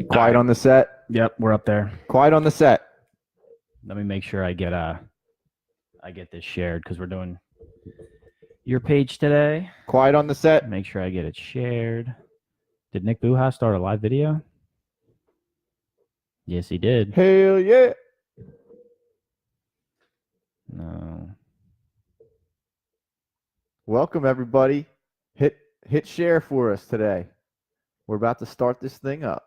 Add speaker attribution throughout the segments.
Speaker 1: Quiet on the set.
Speaker 2: Yep, we're up there.
Speaker 1: Quiet on the set.
Speaker 2: Let me make sure I get this shared because we're doing your page today.
Speaker 1: Quiet on the set.
Speaker 2: Make sure I get it shared. Did Nick Buha start a live video? Yes, he did.
Speaker 1: Hell yeah.
Speaker 2: No.
Speaker 1: Welcome everybody. Hit share for us today. We're about to start this thing up.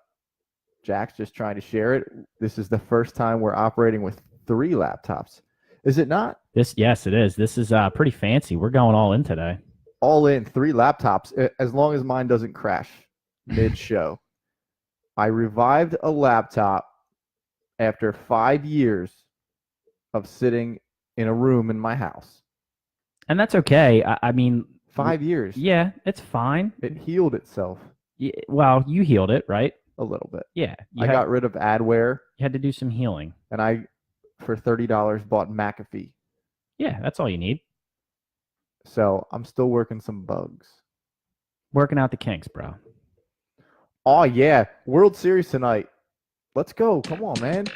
Speaker 1: Jack's just trying to share it. This is the first time we're operating with 3 laptops. Is it not?
Speaker 2: Yes, it is. This is pretty fancy. We're going all in today.
Speaker 1: All in 3 laptops, as long as mine doesn't crash mid-show. I revived a laptop after 5 years of sitting in a room in my house.
Speaker 2: And that's okay. I mean,
Speaker 1: 5 years.
Speaker 2: Yeah, it's fine.
Speaker 1: It healed itself.
Speaker 2: Yeah, well, you healed it, right?
Speaker 1: A little bit.
Speaker 2: Yeah.
Speaker 1: I got rid of adware.
Speaker 2: You had to do some healing.
Speaker 1: And I, for $30, bought McAfee.
Speaker 2: Yeah, that's all you need.
Speaker 1: So I'm still working some bugs.
Speaker 2: Working out the kinks, bro.
Speaker 1: Oh, yeah. World Series tonight. Let's go. Come on, man.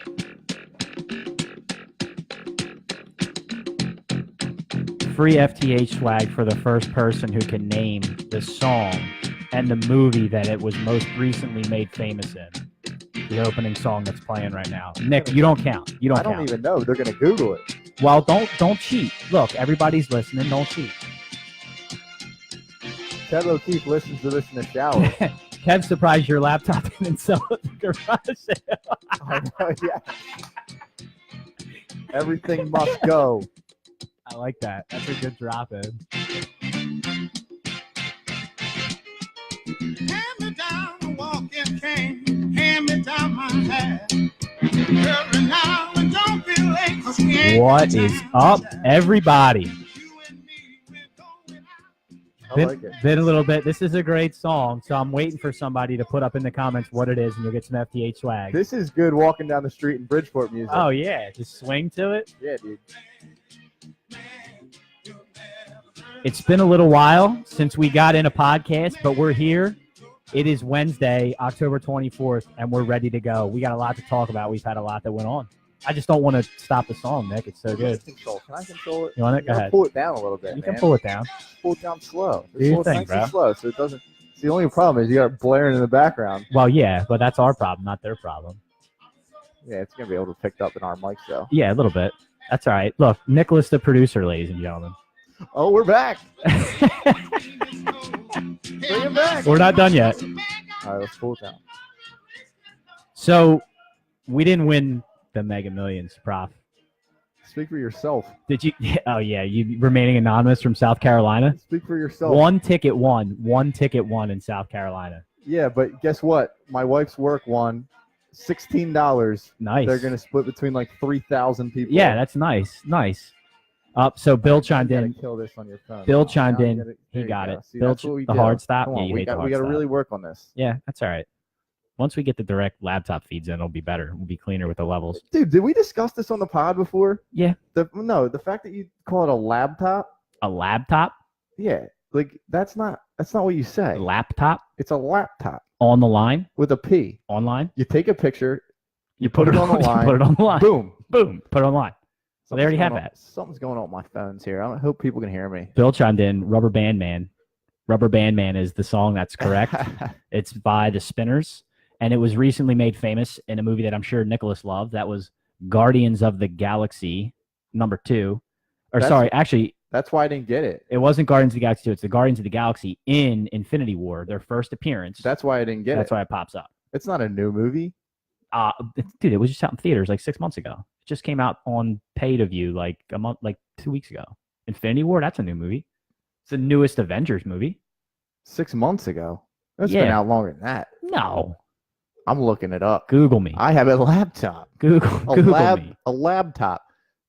Speaker 2: Free FTH swag for the first person who can name the song and the movie that it was most recently made famous in. The opening song that's playing right now. Nick, you don't count. You don't count.
Speaker 1: I don't even know. They're going to Google it.
Speaker 2: Well, don't cheat. Look, everybody's listening. Don't cheat.
Speaker 1: Kev O'Keefe listens to this in the shower.
Speaker 2: Kev's surprised your laptop didn't sell at the garage sale.
Speaker 1: I know, yeah. Everything must go.
Speaker 2: I like that. That's a good drop in.
Speaker 3: Hand me down the walking cane. Hand me down my hat.
Speaker 2: What is up, everybody? Been a little bit. This is a great song, so I'm waiting for somebody to put up in the comments what it is, and you'll get some FTH swag.
Speaker 1: This is good walking down the street in Bridgeport music.
Speaker 2: Oh, yeah. Just swing to it.
Speaker 1: Yeah, dude.
Speaker 2: It's been a little while since we got in a podcast, but we're here. It is Wednesday, October 24th, and we're ready to go. We got a lot to talk about. We've had a lot that went on. I just don't want to stop the song, Nick. It's so good.
Speaker 1: Can I control it?
Speaker 2: You want it? Go ahead.
Speaker 1: Pull it down a little bit,
Speaker 2: You
Speaker 1: man.
Speaker 2: can pull it down.
Speaker 1: Pull it down slow.
Speaker 2: Do your thing,
Speaker 1: nice
Speaker 2: bro.
Speaker 1: And slow, so it doesn't. The only problem is you got it blaring in the background.
Speaker 2: Well, yeah, but that's our problem, not their problem.
Speaker 1: Yeah, it's going to be able to pick up in our mics, though.
Speaker 2: Yeah, a little bit. That's all right. Look, Nicholas the producer, ladies and gentlemen.
Speaker 1: Oh, we're back. Bring him back.
Speaker 2: We're not done yet.
Speaker 1: All right, let's pull it down.
Speaker 2: So, we didn't win the Mega Millions, Prof.
Speaker 1: Speak for yourself.
Speaker 2: Did you? Oh, yeah. You remaining anonymous from South Carolina?
Speaker 1: Speak for yourself.
Speaker 2: One ticket won in South Carolina.
Speaker 1: Yeah, but guess what? My wife's work won $16.
Speaker 2: Nice.
Speaker 1: They're going to split between like 3,000 people.
Speaker 2: Yeah, that's nice. Nice. So Bill chimed in.
Speaker 1: Kill this on your phone.
Speaker 2: Bill chimed in. He got it.
Speaker 1: See,
Speaker 2: Bill,
Speaker 1: the
Speaker 2: hard stop.
Speaker 1: Come on,
Speaker 2: yeah,
Speaker 1: we got to really work on this.
Speaker 2: Yeah, that's all right. Once we get the direct laptop feeds in, it'll be better. We'll be cleaner with the levels.
Speaker 1: Dude, did we discuss this on the pod before?
Speaker 2: Yeah.
Speaker 1: The fact that you call it a laptop.
Speaker 2: A laptop?
Speaker 1: Yeah, like that's not what you say.
Speaker 2: Laptop?
Speaker 1: It's a laptop
Speaker 2: on the line
Speaker 1: with a P.
Speaker 2: Online.
Speaker 1: You take a picture. You put it on the line.
Speaker 2: Put it on the line.
Speaker 1: Boom.
Speaker 2: Put it on the line. So they already have that.
Speaker 1: Something's going on with my phones here. I hope people can hear me.
Speaker 2: Bill chimed in. Rubber Band Man. Rubber Band Man is the song. That's correct. It's by the Spinners, and it was recently made famous in a movie that I'm sure Nicholas loved. That was Guardians of the Galaxy #2. Actually,
Speaker 1: that's why I didn't get it.
Speaker 2: It wasn't Guardians of the Galaxy 2. It's the Guardians of the Galaxy in Infinity War, their first appearance.
Speaker 1: That's why I didn't get it.
Speaker 2: That's why it pops up.
Speaker 1: It's not a new movie.
Speaker 2: Dude, it was just out in theaters like 6 months ago. It just came out on pay-to-view like 2 weeks ago. Infinity War, that's a new movie. It's the newest Avengers movie.
Speaker 1: 6 months ago. That's been out longer than that.
Speaker 2: No.
Speaker 1: I'm looking it up.
Speaker 2: Google me.
Speaker 1: I have a laptop.
Speaker 2: Google me.
Speaker 1: A laptop.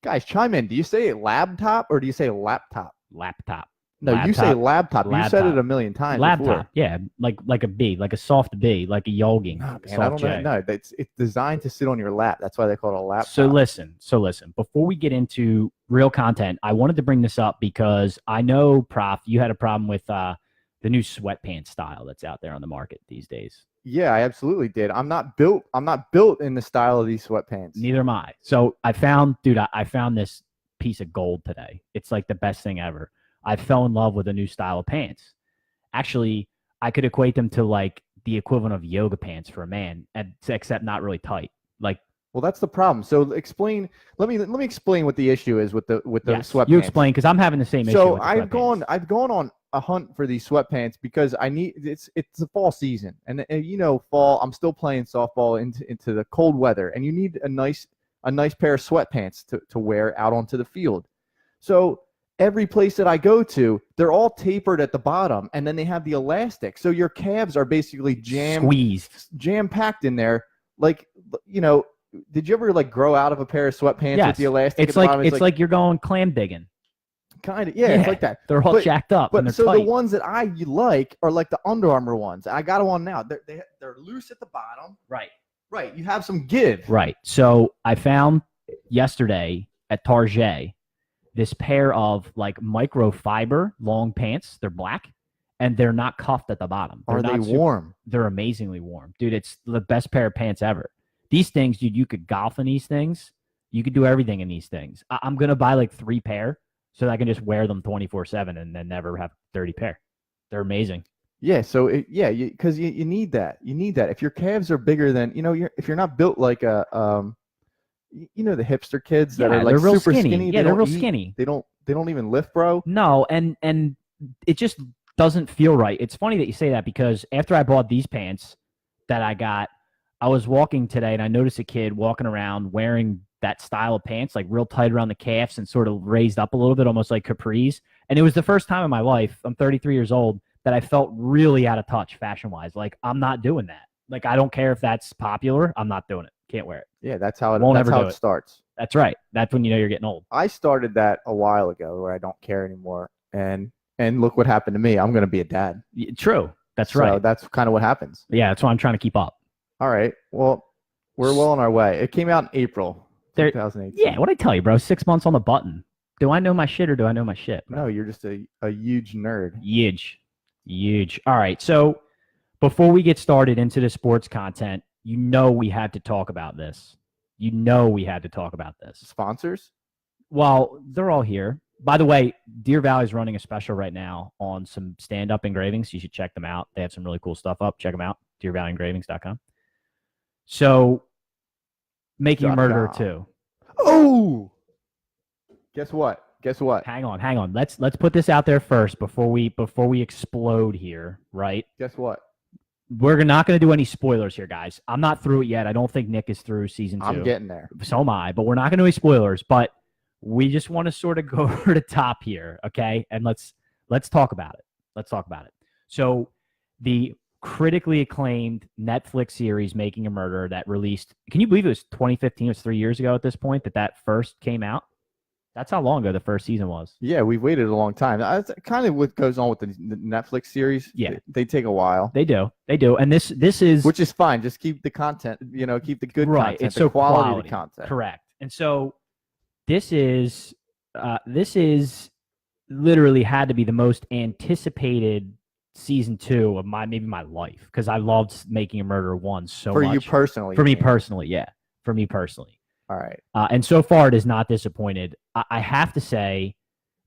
Speaker 1: Guys, chime in. Do you say laptop or do you say laptop?
Speaker 2: Laptop.
Speaker 1: No,
Speaker 2: laptop.
Speaker 1: You say laptop. You said it a million times.
Speaker 2: Laptop,
Speaker 1: before.
Speaker 2: Yeah, like a B, like a soft B, like a yolking.
Speaker 1: No, man, I don't know. No, it's designed to sit on your lap. That's why they call it a laptop.
Speaker 2: So listen. Before we get into real content, I wanted to bring this up because I know, Prof, you had a problem with the new sweatpants style that's out there on the market these days.
Speaker 1: Yeah, I absolutely did. I'm not built in the style of these sweatpants.
Speaker 2: Neither am I. So I found this piece of gold today. It's like the best thing ever. I fell in love with a new style of pants. Actually, I could equate them to like the equivalent of yoga pants for a man, except not really tight. Like,
Speaker 1: well, that's the problem. So explain. Let me explain what the issue is with the sweatpants.
Speaker 2: You explain, because I'm having the same issue.
Speaker 1: So
Speaker 2: with the
Speaker 1: I've
Speaker 2: sweatpants.
Speaker 1: gone on a hunt for these sweatpants because it's the fall season, and fall. I'm still playing softball into the cold weather, and you need a nice pair of sweatpants to wear out onto the field. So every place that I go to, they're all tapered at the bottom, and then they have the elastic. So your calves are basically jam packed in there. Like, did you ever like grow out of a pair of sweatpants with the elastic?
Speaker 2: It's like you're going clam digging.
Speaker 1: Kind of, yeah, it's like that.
Speaker 2: They're all jacked up.
Speaker 1: But
Speaker 2: and they're
Speaker 1: so
Speaker 2: tight.
Speaker 1: the ones that I like are like the Under Armour ones. I got them on now. They're loose at the bottom.
Speaker 2: Right.
Speaker 1: Right. You have some give.
Speaker 2: Right. So I found yesterday at Target this pair of like microfiber long pants. They're black and they're not cuffed at the bottom.
Speaker 1: Are they warm?
Speaker 2: They're amazingly warm. Dude, it's the best pair of pants ever. These things, dude, you could golf in these things. You could do everything in these things. I'm going to buy like 3 pair so that I can just wear them 24/7 and then never have 30 pair. They're amazing.
Speaker 1: Yeah. So because you need that. You need that. If your calves are bigger than, if you're not built like a, the hipster kids that are like
Speaker 2: real
Speaker 1: super skinny.
Speaker 2: Yeah, they're real skinny.
Speaker 1: They don't even lift, bro.
Speaker 2: No, and it just doesn't feel right. It's funny that you say that because after I bought these pants that I got, I was walking today and I noticed a kid walking around wearing that style of pants, like real tight around the calves and sort of raised up a little bit, almost like capris. And it was the first time in my life, I'm 33 years old, that I felt really out of touch fashion-wise. Like, I'm not doing that. Like, I don't care if that's popular. I'm not doing it. Can't wear it.
Speaker 1: Yeah, that's how it starts.
Speaker 2: That's right. That's when you know you're getting old.
Speaker 1: I started that a while ago where I don't care anymore. And look what happened to me. I'm going to be a dad.
Speaker 2: True. That's right.
Speaker 1: So that's kind of what happens.
Speaker 2: Yeah, that's why I'm trying to keep up.
Speaker 1: All right. Well, we're well on our way. It came out in April 2018.
Speaker 2: Yeah, what'd I tell you, bro? 6 months on the button. Do I know my shit or do I know my shit, bro?
Speaker 1: No, you're just a huge nerd.
Speaker 2: Huge. All right. So before we get started into the sports content, we had to talk about this.
Speaker 1: Sponsors?
Speaker 2: Well, they're all here. By the way, Deer Valley is running a special right now on some stand-up engravings. You should check them out. They have some really cool stuff up. Check them out. DeerValleyEngravings.com. So, Making a Murderer 2.
Speaker 1: Oh! Guess what?
Speaker 2: Hang on. Let's put this out there first before we explode here, right?
Speaker 1: Guess what?
Speaker 2: We're not going to do any spoilers here, guys. I'm not through it yet. I don't think Nick is through season 2.
Speaker 1: I'm getting there.
Speaker 2: So am I, but we're not going to do any spoilers. But we just want to sort of go over the top here, okay? And let's talk about it. So the critically acclaimed Netflix series Making a Murderer that released, can you believe it was 2015? It was 3 years ago at this point that first came out. That's how long ago the first season was.
Speaker 1: Yeah, we've waited a long time. That's kind of what goes on with the Netflix series.
Speaker 2: Yeah.
Speaker 1: They take a while.
Speaker 2: They do. And this is...
Speaker 1: Which is fine. Just keep the content, keep the good content.
Speaker 2: It's
Speaker 1: the
Speaker 2: so
Speaker 1: quality of the content.
Speaker 2: Correct. And so this is literally had to be the most anticipated season 2 of my life, because I loved Making a Murderer 1 so much.
Speaker 1: For you personally.
Speaker 2: For me personally, yeah. For me personally.
Speaker 1: All right.
Speaker 2: And so far, it has not disappointed. I have to say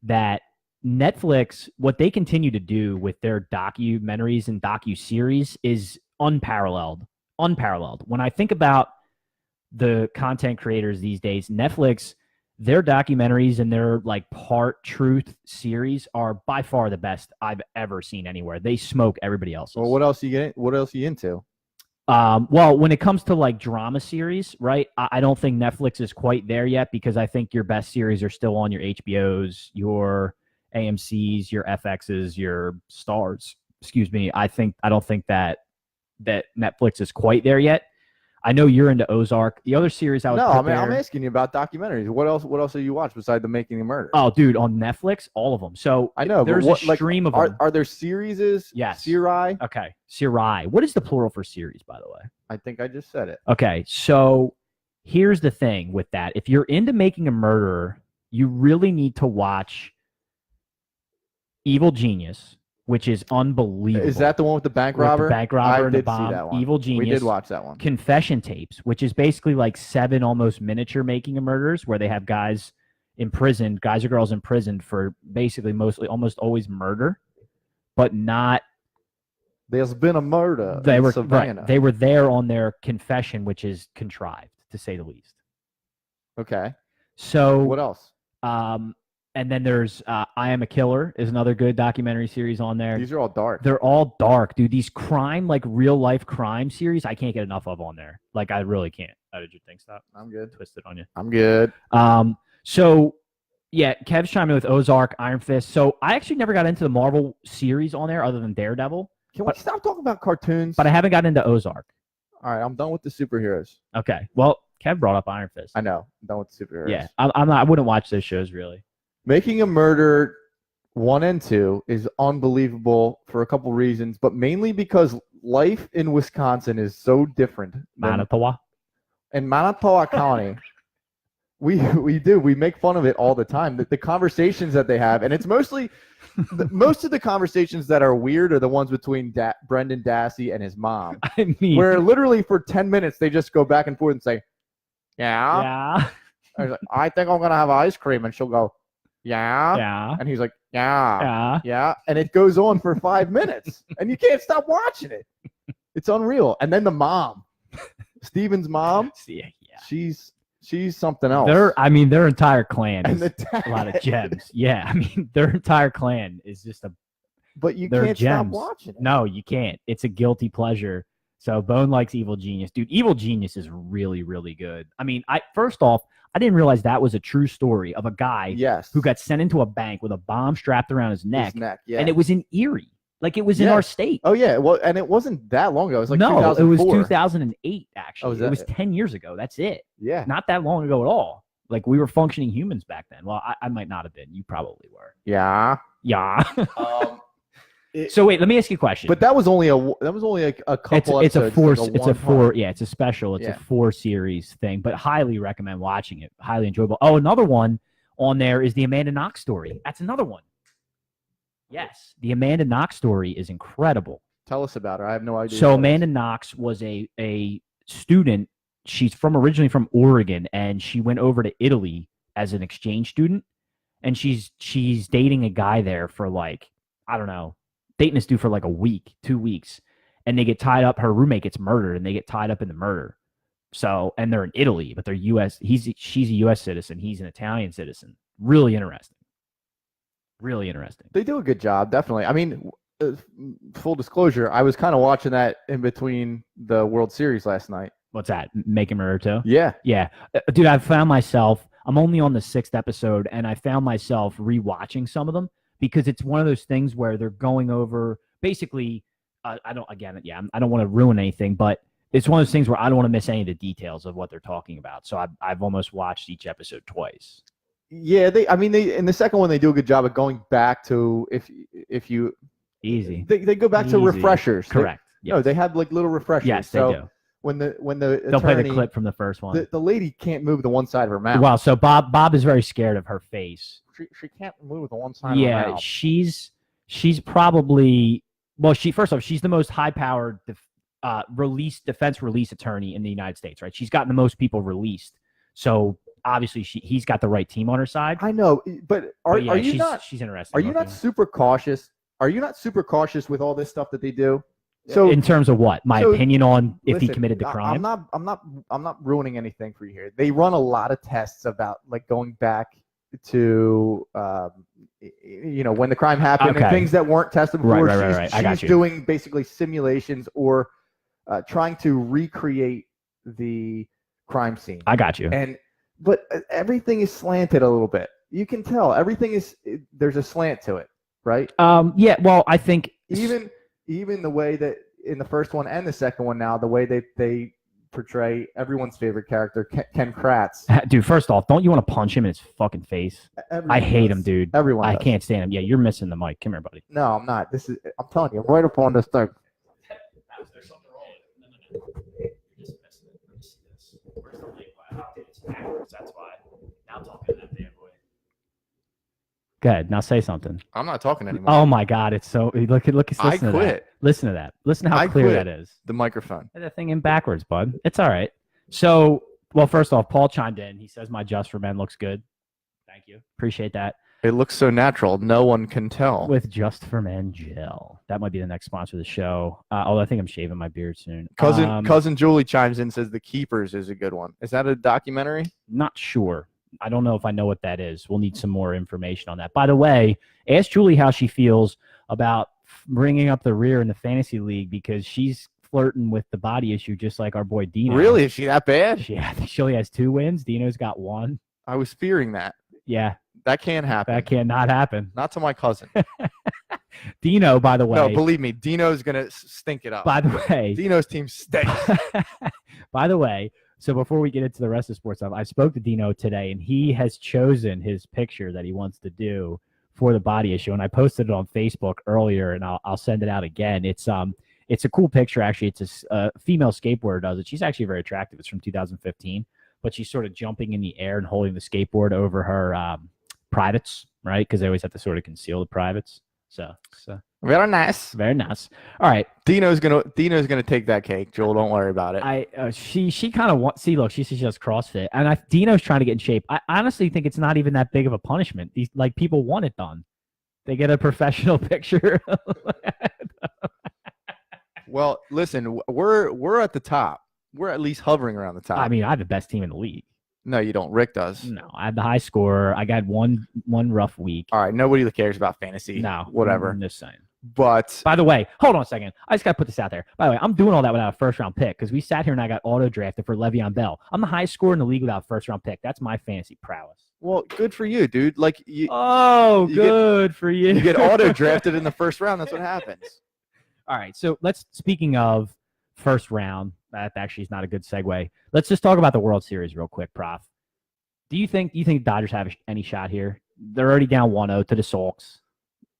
Speaker 2: that Netflix, what they continue to do with their documentaries and docu-series is unparalleled. When I think about the content creators these days, Netflix, their documentaries and their like part truth series are by far the best I've ever seen anywhere. They smoke everybody else's.
Speaker 1: Well, what else are you into?
Speaker 2: Well, when it comes to like drama series, right? I don't think Netflix is quite there yet, because I think your best series are still on your HBOs, your AMCs, your FXs, your Stars. Excuse me. I don't think that Netflix is quite there yet. I know you're into Ozark. The other series I'm
Speaker 1: asking you about documentaries. What else have you watched besides the Making a Murder?
Speaker 2: Oh, dude, on Netflix, all of them. So
Speaker 1: I know
Speaker 2: there's a stream of them.
Speaker 1: Are there series?
Speaker 2: Yes.
Speaker 1: Series?
Speaker 2: Okay. Series. What is the plural for series, by the way?
Speaker 1: I think I just said it.
Speaker 2: Okay. So here's the thing with that. If you're into Making a Murderer, you really need to watch Evil Genius, which is unbelievable.
Speaker 1: Is that the one with the bank
Speaker 2: With
Speaker 1: robber?
Speaker 2: the bank robber
Speaker 1: I
Speaker 2: and the
Speaker 1: did
Speaker 2: bomb?
Speaker 1: see that one.
Speaker 2: Evil Genius.
Speaker 1: We did watch that one.
Speaker 2: Confession tapes, which is basically like 7 almost miniature making of murders, where they have guys imprisoned, guys or girls imprisoned for basically mostly almost always murder, but not.
Speaker 1: There's been a murder
Speaker 2: They
Speaker 1: in
Speaker 2: were
Speaker 1: Savannah.
Speaker 2: right. They were there on their confession, which is contrived to say the least.
Speaker 1: Okay.
Speaker 2: So
Speaker 1: What else?
Speaker 2: And then there's I Am a Killer is another good documentary series on there.
Speaker 1: These are all dark.
Speaker 2: They're all dark, dude. These crime, like real life crime series, I can't get enough of on there. Like I really can't. How did your thing stop?
Speaker 1: I'm good.
Speaker 2: Twisted on you.
Speaker 1: I'm good.
Speaker 2: So yeah, Kev's chiming in with Ozark, Iron Fist. So I actually never got into the Marvel series on there other than Daredevil.
Speaker 1: Can we stop talking about cartoons?
Speaker 2: But I haven't gotten into Ozark.
Speaker 1: All right, I'm done with the superheroes.
Speaker 2: Okay. Well, Kev brought up Iron Fist.
Speaker 1: I know. I'm done with the superheroes.
Speaker 2: Yeah. I'm not. I wouldn't watch those shows really.
Speaker 1: Making a Murder 1 and 2 is unbelievable for a couple reasons, but mainly because life in Wisconsin is so different.
Speaker 2: Manitowoc.
Speaker 1: In Manitowoc County, we make fun of it all the time. The conversations that they have, and it's mostly most of the conversations that are weird are the ones between Brendan Dassey and his mom,
Speaker 2: I mean,
Speaker 1: where literally for 10 minutes they just go back and forth and say, "Yeah,
Speaker 2: yeah,
Speaker 1: I was like, I think I'm gonna have ice cream," and she'll go, "Yeah,
Speaker 2: yeah,
Speaker 1: and he's like, "Yeah,
Speaker 2: yeah.
Speaker 1: yeah," and it goes on for 5 minutes, and you can't stop watching it. It's unreal. And then the mom, Steven's mom,
Speaker 2: Yeah.
Speaker 1: she's something else.
Speaker 2: Their entire clan
Speaker 1: and
Speaker 2: is
Speaker 1: the
Speaker 2: a lot of gems. Yeah, I mean, their entire clan is just
Speaker 1: but you
Speaker 2: they're
Speaker 1: can't stop
Speaker 2: gems.
Speaker 1: watching it.
Speaker 2: No, you can't. It's a guilty pleasure. So Bone likes Evil Genius. Dude, Evil Genius is really, really good. I mean, first off, I didn't realize that was a true story of a guy
Speaker 1: Yes.
Speaker 2: who got sent into a bank with a bomb strapped around his neck.
Speaker 1: Yeah.
Speaker 2: And it was in Erie. Like, it was in our state.
Speaker 1: Oh, yeah. Well, and it wasn't that long ago. It was like
Speaker 2: no,
Speaker 1: 2004.
Speaker 2: it was 2008, actually.
Speaker 1: Oh,
Speaker 2: it was 10 years ago. That's it.
Speaker 1: Yeah.
Speaker 2: Not that long ago at all. Like, we were functioning humans back then. Well, I might not have been. You probably were.
Speaker 1: Yeah.
Speaker 2: Yeah.
Speaker 1: It-
Speaker 2: So wait, let me ask you a question.
Speaker 1: But that was only a couple
Speaker 2: it's a
Speaker 1: episodes.
Speaker 2: four.
Speaker 1: like
Speaker 2: It's a
Speaker 1: one
Speaker 2: four.
Speaker 1: part.
Speaker 2: Yeah, it's a special. It's
Speaker 1: Yeah.
Speaker 2: a 4 series thing. But highly recommend watching it. Highly enjoyable. Oh, another one on there is the Amanda Knox story. That's another one. Yes, the Amanda Knox story is incredible.
Speaker 1: Tell us about her. I have no idea.
Speaker 2: So
Speaker 1: who that is.
Speaker 2: Amanda Knox was a student. She's originally from Oregon, and she went over to Italy as an exchange student. And she's dating a guy there for like, I don't know, dating this dude for like a week, 2 weeks, and they get tied up. Her roommate gets murdered, and they get tied up in the murder. So, and they're in Italy, but they're U.S. She's a U.S. citizen. He's an Italian citizen. Really interesting. Really interesting.
Speaker 1: They do a good job, definitely. I mean, full disclosure, I was kind of watching that in between the World Series last night.
Speaker 2: What's that? Making Murder 2?
Speaker 1: Yeah.
Speaker 2: Yeah. Dude, I found myself, I'm only on the 6th episode, and I found myself rewatching some of them because it's one of those things where they're going over basically, I don't want to ruin anything, but it's one of those things where I don't want to miss any of the details of what they're talking about. So I've almost watched each episode twice.
Speaker 1: Yeah, they in the second one they do a good job of going back to if you
Speaker 2: Easy.
Speaker 1: they go back to
Speaker 2: Easy.
Speaker 1: refreshers.
Speaker 2: Correct.
Speaker 1: No, they have like little refreshers.
Speaker 2: Yes,
Speaker 1: so
Speaker 2: they do.
Speaker 1: When the
Speaker 2: They'll play the
Speaker 1: attorney-
Speaker 2: clip from the first one.
Speaker 1: the lady can't move the one side of her mouth.
Speaker 2: Wow. So Bob is very scared of her face.
Speaker 1: She can't move the one side of her
Speaker 2: Yeah,
Speaker 1: mouth.
Speaker 2: she's probably first off, she's the most high-powered defense release attorney in the United States, right? She's gotten the most people released, so obviously he's got the right team on her side.
Speaker 1: I know, but are you
Speaker 2: she's,
Speaker 1: not
Speaker 2: She's interesting.
Speaker 1: are you not
Speaker 2: looking.
Speaker 1: super cautious? Are you not super cautious with all this stuff that they do? So
Speaker 2: in terms of what? My
Speaker 1: so,
Speaker 2: opinion on if he
Speaker 1: listen,
Speaker 2: committed the crime?
Speaker 1: I'm not ruining anything for you here. They run a lot of tests about like going back to when the crime happened and
Speaker 2: Okay.
Speaker 1: things that weren't tested before.
Speaker 2: Right. I got
Speaker 1: She's
Speaker 2: you.
Speaker 1: doing basically simulations or trying to recreate the crime scene.
Speaker 2: I got you.
Speaker 1: But everything is slanted a little bit. You can tell everything there's a slant to it, right?
Speaker 2: Yeah. Well, I think
Speaker 1: Even the way that in the first one and the second one now, the way they portray everyone's favorite character, Ken Kratz.
Speaker 2: dude. First off, don't you want to punch him in his fucking face?
Speaker 1: Everyone
Speaker 2: I hate
Speaker 1: does.
Speaker 2: him, dude.
Speaker 1: Everyone.
Speaker 2: I
Speaker 1: does.
Speaker 2: can't stand him. Yeah, you're missing the mic. Come here, buddy.
Speaker 1: No, I'm not. I'm telling you, I'm right up on this thing.
Speaker 2: There's something wrong with it. No. You're just missing it. Let me see this. Where's the link? It's backwards. That's why. Now talking to that damn boy. Go ahead. Now say something.
Speaker 1: I'm not talking anymore.
Speaker 2: Oh my God. It's so look. Listen
Speaker 1: I
Speaker 2: to
Speaker 1: quit.
Speaker 2: that. Listen to that. Listen to how
Speaker 1: I
Speaker 2: clear
Speaker 1: quit.
Speaker 2: that is.
Speaker 1: The microphone.
Speaker 2: Get that thing in backwards, bud. It's all right. So, well, first off, Paul chimed in. He says my Just for Men looks good. Thank you. Appreciate that.
Speaker 1: It looks so natural. No one can tell.
Speaker 2: With Just for Men gel. That might be the next sponsor of the show. Although I think I'm shaving my beard soon.
Speaker 1: Cousin Julie chimes in, says The Keepers is a good one. Is that a documentary?
Speaker 2: Not sure. I don't know if I know what that is. We'll need some more information on that. By the way, ask Julie how she feels about bringing up the rear in the fantasy league because she's flirting with the body issue just like our boy Dino.
Speaker 1: Really? Is she that bad?
Speaker 2: I think she only has 2 wins. Dino's got 1.
Speaker 1: I was fearing that.
Speaker 2: Yeah.
Speaker 1: That can't happen.
Speaker 2: That cannot happen.
Speaker 1: Not to my cousin.
Speaker 2: Dino, by the way.
Speaker 1: No, believe me, Dino's going to stink it up.
Speaker 2: By the way.
Speaker 1: Dino's team stinks.
Speaker 2: By the way, so before we get into the rest of the sports stuff, I spoke to Dino today, and he has chosen his picture that he wants to do for the body issue, and I posted it on Facebook earlier, and I'll send it out again. It's a cool picture, actually. It's a female skateboarder does it. She's actually very attractive. It's from 2015, but she's sort of jumping in the air and holding the skateboard over her privates, right? Because they always have to sort of conceal the privates. So
Speaker 1: very nice.
Speaker 2: Very nice. All right.
Speaker 1: Dino's gonna take that cake, Joel. Don't worry about it.
Speaker 2: She kind of wants. See, look, she says she does CrossFit, and Dino's trying to get in shape. I honestly think it's not even that big of a punishment. These people want it done. They get a professional picture.
Speaker 1: Well, listen, we're at the top. We're at least hovering around the top.
Speaker 2: I mean, I have the best team in the league.
Speaker 1: No, you don't. Rick does.
Speaker 2: No, I have the high scorer. I got one rough week.
Speaker 1: All right, nobody cares about fantasy.
Speaker 2: No,
Speaker 1: whatever.
Speaker 2: I'm just saying.
Speaker 1: But
Speaker 2: by the way, hold on a second. I just got to put this out there. By the way, I'm doing all that without a first-round pick because we sat here and I got auto-drafted for Le'Veon Bell. I'm the highest scorer in the league without a first-round pick. That's my fantasy prowess.
Speaker 1: Well, good for you, dude. Like you.
Speaker 2: Oh, good for you.
Speaker 1: You get auto-drafted in the first round. That's what happens.
Speaker 2: All right, so speaking of first round, that actually is not a good segue. Let's just talk about the World Series real quick, Prof. Do you think Dodgers have any shot here? They're already down 1-0 to the Sox.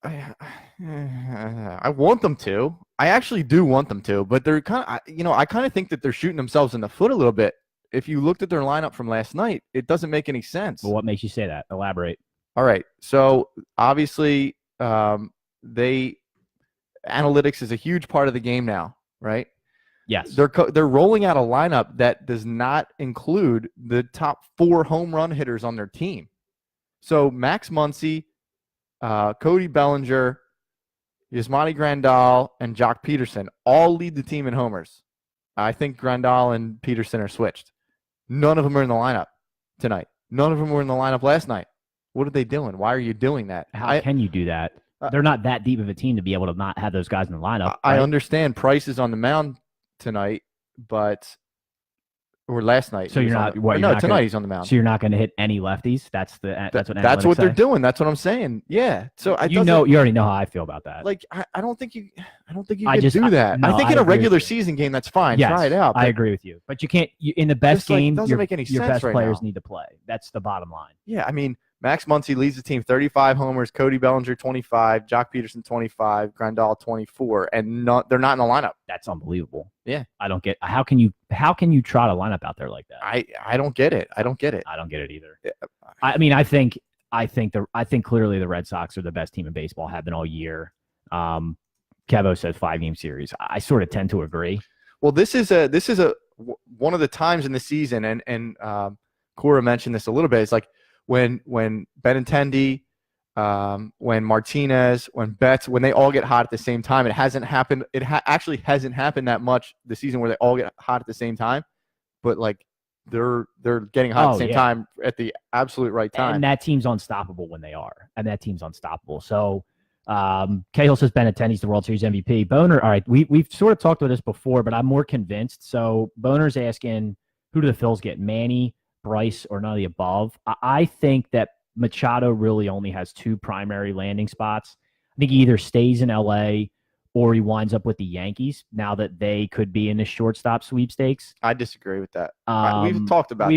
Speaker 1: I want them to. I actually do want them to, but they're I kind of think that they're shooting themselves in the foot a little bit. If you looked at their lineup from last night, it doesn't make any sense.
Speaker 2: Well, what makes you say that? Elaborate.
Speaker 1: All right. So obviously, analytics is a huge part of the game now, right?
Speaker 2: Yes.
Speaker 1: They're rolling out a lineup that does not include the top 4 home run hitters on their team. So Max Muncy, Cody Bellinger, Yasmani Grandal, and Jock Peterson all lead the team in homers. I think Grandal and Peterson are switched. None of them are in the lineup tonight. None of them were in the lineup last night. What are they doing? Why are you doing that?
Speaker 2: How can you do that? They're not that deep of a team to be able to not have those guys in the lineup. Right?
Speaker 1: I understand Price is on the mound tonight, or last night.
Speaker 2: So
Speaker 1: tonight he's on the mound.
Speaker 2: So you're not going to hit any lefties. That's
Speaker 1: what they're doing. That's what I'm saying. Yeah. So
Speaker 2: you already know how I feel about that.
Speaker 1: Like I don't think you can do that. I think in a regular season game that's fine.
Speaker 2: Yes,
Speaker 1: try it out.
Speaker 2: I agree with you. But you can't. In the best game,
Speaker 1: doesn't make any sense.
Speaker 2: Your best
Speaker 1: right
Speaker 2: players
Speaker 1: now.
Speaker 2: need to play. That's the bottom line.
Speaker 1: Yeah, I mean, Max Muncy leads the team 35 homers, Cody Bellinger 25, Jock Peterson 25, Grandal 24, and they're not in the lineup.
Speaker 2: That's unbelievable.
Speaker 1: Yeah,
Speaker 2: I don't get how can you trot a lineup out there like that?
Speaker 1: I don't get it. I don't get it.
Speaker 2: I don't get it either.
Speaker 1: Yeah.
Speaker 2: I mean, I think clearly the Red Sox are the best team in baseball, have been all year. Kevo says 5-game series. I sort of tend to agree.
Speaker 1: Well, this is one of the times in the season, and Cora mentioned this a little bit. It's like when Benintendi, when Martinez, when Betts, when they all get hot at the same time. It hasn't happened. It actually hasn't happened that much this season where they all get hot at the same time. But like they're getting hot at the same time at the absolute right time.
Speaker 2: And that team's unstoppable when they are. And that team's unstoppable. So Cahill says Benintendi's the World Series MVP. Boner, all right, we've sort of talked about this before, but I'm more convinced. So Boner's asking, who do the Phils get? Manny, Bryce, or none of the above? I think that Machado really only has 2 primary landing spots. I think he either stays in LA or he winds up with the Yankees now that they could be in the shortstop sweepstakes.
Speaker 1: I disagree with that. We've talked about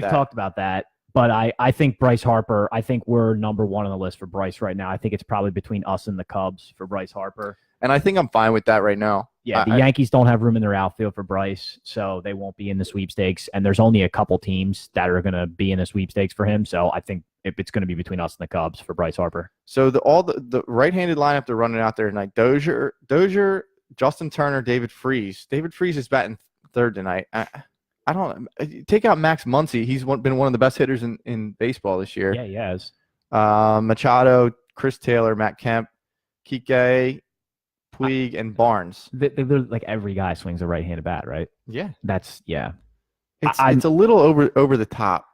Speaker 2: that. But I think Bryce Harper, I think we're number 1 on the list for Bryce right now. I think it's probably between us and the Cubs for Bryce Harper.
Speaker 1: And I think I'm fine with that right now.
Speaker 2: Yeah, the Yankees don't have room in their outfield for Bryce, so they won't be in the sweepstakes. And there's only a couple teams that are going to be in the sweepstakes for him. So I think it's going to be between us and the Cubs for Bryce Harper.
Speaker 1: So all the right-handed lineup they're running out there tonight: Dozier, Justin Turner, David Freese. David Freese is batting third tonight. I don't take out Max Muncy. He's been one of the best hitters in baseball this year.
Speaker 2: Yeah, he has.
Speaker 1: Machado, Chris Taylor, Matt Kemp, Kike, Puig, and Barnes.
Speaker 2: They're like every guy swings a right-handed bat, right?
Speaker 1: Yeah,
Speaker 2: It's
Speaker 1: a little over the top.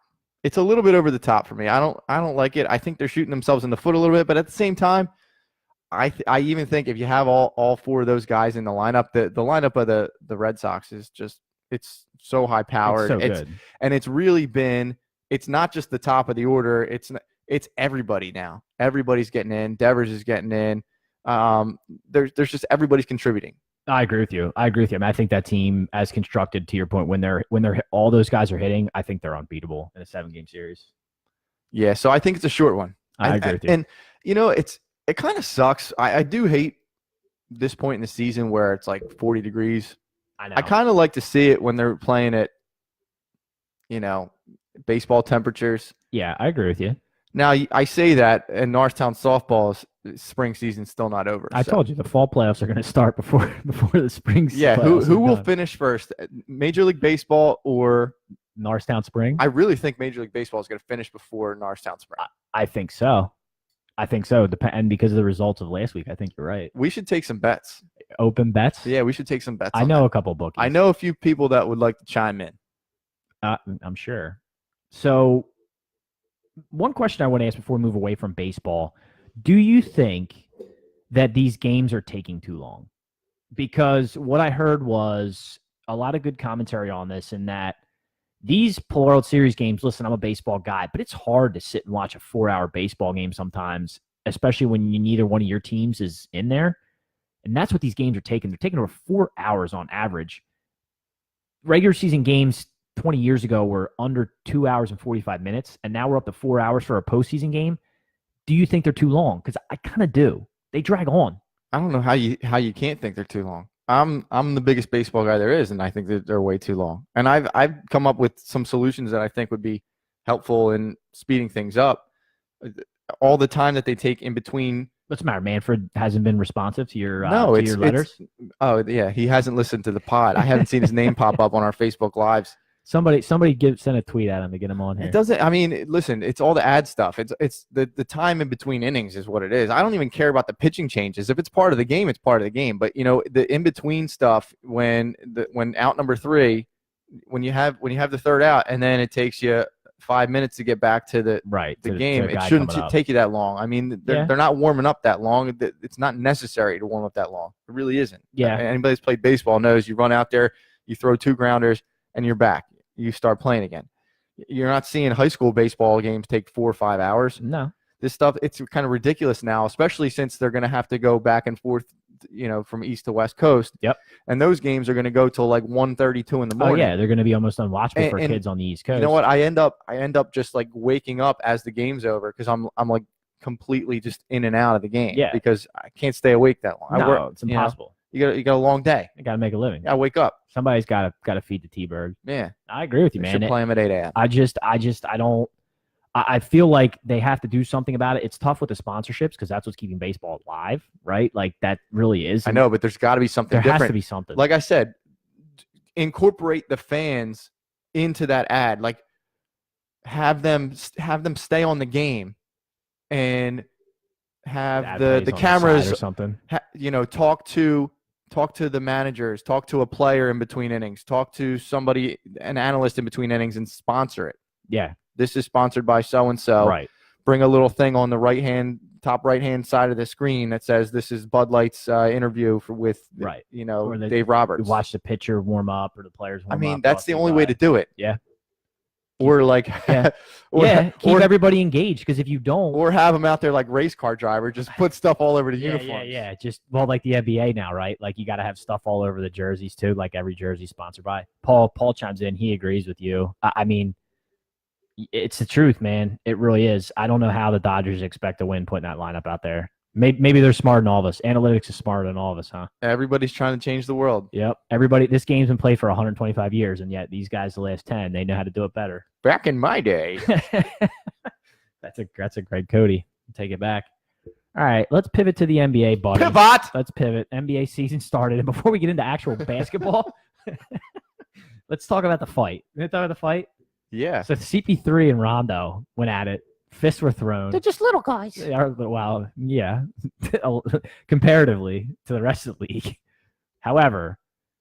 Speaker 1: It's a little bit over the top for me. I don't like it. I think they're shooting themselves in the foot a little bit, but at the same time, I even think if you have all four of those guys in the lineup, the lineup of the Red Sox is just it's so high powered.
Speaker 2: It's so good.
Speaker 1: And it's really been. It's not just the top of the order. It's everybody now. Everybody's getting in. Devers is getting in. There's just everybody's contributing.
Speaker 2: I agree with you. I mean, I think that team, as constructed, to your point, when they're all those guys are hitting, I think they're unbeatable in a 7-game series.
Speaker 1: Yeah, so I think it's a short one.
Speaker 2: I agree with you.
Speaker 1: And it kind of sucks. I do hate this point in the season where it's like 40 degrees.
Speaker 2: I know.
Speaker 1: I kind of like to see it when they're playing at, baseball temperatures.
Speaker 2: Yeah, I agree with you.
Speaker 1: Now, I say that, and Norristown softball's spring season's still not over.
Speaker 2: I told you the fall playoffs are going to start before the spring.
Speaker 1: Yeah, who will finish first, Major League Baseball or
Speaker 2: Norristown Spring?
Speaker 1: I really think Major League Baseball is going to finish before Norristown Spring.
Speaker 2: I think so. And because of the results of last week, I think you're right.
Speaker 1: We should take some bets.
Speaker 2: Open bets?
Speaker 1: Yeah, we should take some bets.
Speaker 2: I know a couple bookies.
Speaker 1: I know a few people that would like to chime in.
Speaker 2: I'm sure. So, one question I want to ask before we move away from baseball: do you think that these games are taking too long? Because what I heard was a lot of good commentary on this, and that these World Series games. Listen, I'm a baseball guy, but it's hard to sit and watch a 4-hour baseball game sometimes, especially when neither one of your teams is in there. And that's what these games are taking. They're taking over 4 hours on average. Regular season games 20 years ago were under 2 hours and 45 minutes, and now we're up to 4 hours for a postseason game. Do you think they're too long? Because I kind of do. They drag on.
Speaker 1: I don't know how you can't think they're too long. I'm the biggest baseball guy there is, and I think that they're way too long. And I've come up with some solutions that I think would be helpful in speeding things up. All the time that they take in between.
Speaker 2: What's the matter? Manfred hasn't been responsive to your your letters?
Speaker 1: Oh, yeah. He hasn't listened to the pod. I haven't seen his name pop up on our Facebook Lives.
Speaker 2: Somebody send a tweet at him to get him on here.
Speaker 1: It doesn't. I mean, listen. It's all the ad stuff. It's the time in between innings is what it is. I don't even care about the pitching changes. If it's part of the game, it's part of the game. But the in between stuff when out number 3, when you have the third out, and then it takes you 5 minutes to get back to the game. It shouldn't take you that long. I mean, they're not warming up that long. It's not necessary to warm up that long. It really isn't.
Speaker 2: Yeah.
Speaker 1: Anybody that's played baseball knows you run out there, you throw 2 grounders, and you're back. You start playing again. You're not seeing high school baseball games take 4 or 5 hours.
Speaker 2: No.
Speaker 1: This stuff, it's kind of ridiculous now, especially since they're going to have to go back and forth, from east to west coast.
Speaker 2: Yep.
Speaker 1: And those games are going to go till like 1:32 in the morning.
Speaker 2: Oh yeah, they're going to be almost unwatchable for kids on the East Coast.
Speaker 1: You know what? I end up just like waking up as the game's over because I'm like completely just in and out of the game.
Speaker 2: Yeah.
Speaker 1: Because I can't stay awake that long.
Speaker 2: No, it's impossible.
Speaker 1: You got a long day.
Speaker 2: You got to make a living.
Speaker 1: I wake up.
Speaker 2: Somebody's got to feed the T-bird.
Speaker 1: Yeah.
Speaker 2: I agree with you,
Speaker 1: They
Speaker 2: man.
Speaker 1: should play them at 8 a.m.
Speaker 2: I feel like they have to do something about it. It's tough with the sponsorships because that's what's keeping baseball alive, right? Like that really is.
Speaker 1: I know, but there's got to be something
Speaker 2: there
Speaker 1: different.
Speaker 2: Has to be something.
Speaker 1: Like I said, incorporate the fans into that ad. Like have them stay on the game and have the cameras
Speaker 2: or something.
Speaker 1: Talk to the managers, talk to a player in between innings, talk to somebody, an analyst in between innings, and sponsor it.
Speaker 2: Yeah.
Speaker 1: This is sponsored by so-and-so.
Speaker 2: Right.
Speaker 1: Bring a little thing on the top right-hand side of the screen that says this is Bud Light's interview with Dave Roberts.
Speaker 2: Watch the pitcher warm up or the players warm up.
Speaker 1: I mean, that's the only way to do it.
Speaker 2: Yeah.
Speaker 1: Or like,
Speaker 2: keep everybody engaged because if you don't,
Speaker 1: or have them out there like race car driver, just put stuff all over the uniforms.
Speaker 2: Yeah. Just like the NBA now, right? Like you got to have stuff all over the jerseys too. Like every jersey sponsored by Paul chimes in. He agrees with you. I mean, it's the truth, man. It really is. I don't know how the Dodgers expect to win putting that lineup out there. Maybe they're smarter than all of us. Analytics is smarter than all of us, huh?
Speaker 1: Everybody's trying to change the world.
Speaker 2: Yep. Everybody. This game's been played for 125 years, and yet these guys, the last 10, they know how to do it better.
Speaker 1: Back in my day.
Speaker 2: That's a great Cody. Take it back. All right, let's pivot to the NBA, buddy.
Speaker 1: Pivot.
Speaker 2: Let's pivot. NBA season started, and before we get into actual basketball, let's talk about the fight. You want to talk about the fight?
Speaker 1: Yeah.
Speaker 2: So CP3 and Rondo went at it. Fists were thrown.
Speaker 4: They're just little guys.
Speaker 2: They are, well, yeah, comparatively to the rest of the league. However,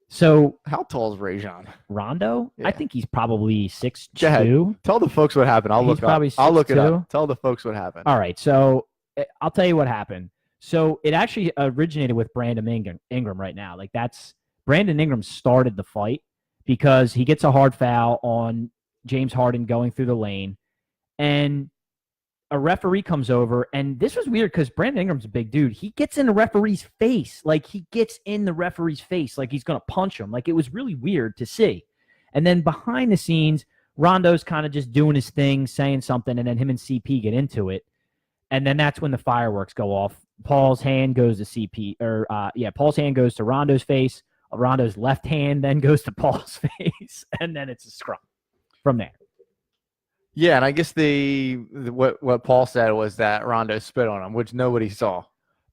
Speaker 2: so
Speaker 1: How tall is Rajon?
Speaker 2: Rondo,
Speaker 1: Yeah.
Speaker 2: I think he's probably 6'2".
Speaker 1: Go ahead. Tell the folks what happened. I'll
Speaker 2: He's
Speaker 1: look
Speaker 2: probably
Speaker 1: up. I'll look it
Speaker 2: 6'2".
Speaker 1: up. Tell the folks what happened.
Speaker 2: All right, so I'll tell you what happened. So it actually originated with Brandon Ingram right now. Like Brandon Ingram started the fight because he gets a hard foul on James Harden going through the lane, and a referee comes over, and this was weird because Brandon Ingram's a big dude. He gets in the referee's face. Like, he gets in the referee's face like he's going to punch him. Like, it was really weird to see. And then behind the scenes, Rondo's kind of just doing his thing, saying something, and then him and CP get into it. And then that's when the fireworks go off. Paul's hand goes to Paul's hand goes to Rondo's face. Rondo's left hand then goes to Paul's face, and then it's a scrum from there.
Speaker 1: Yeah, and I guess what Paul said was that Rondo spit on him, which nobody saw.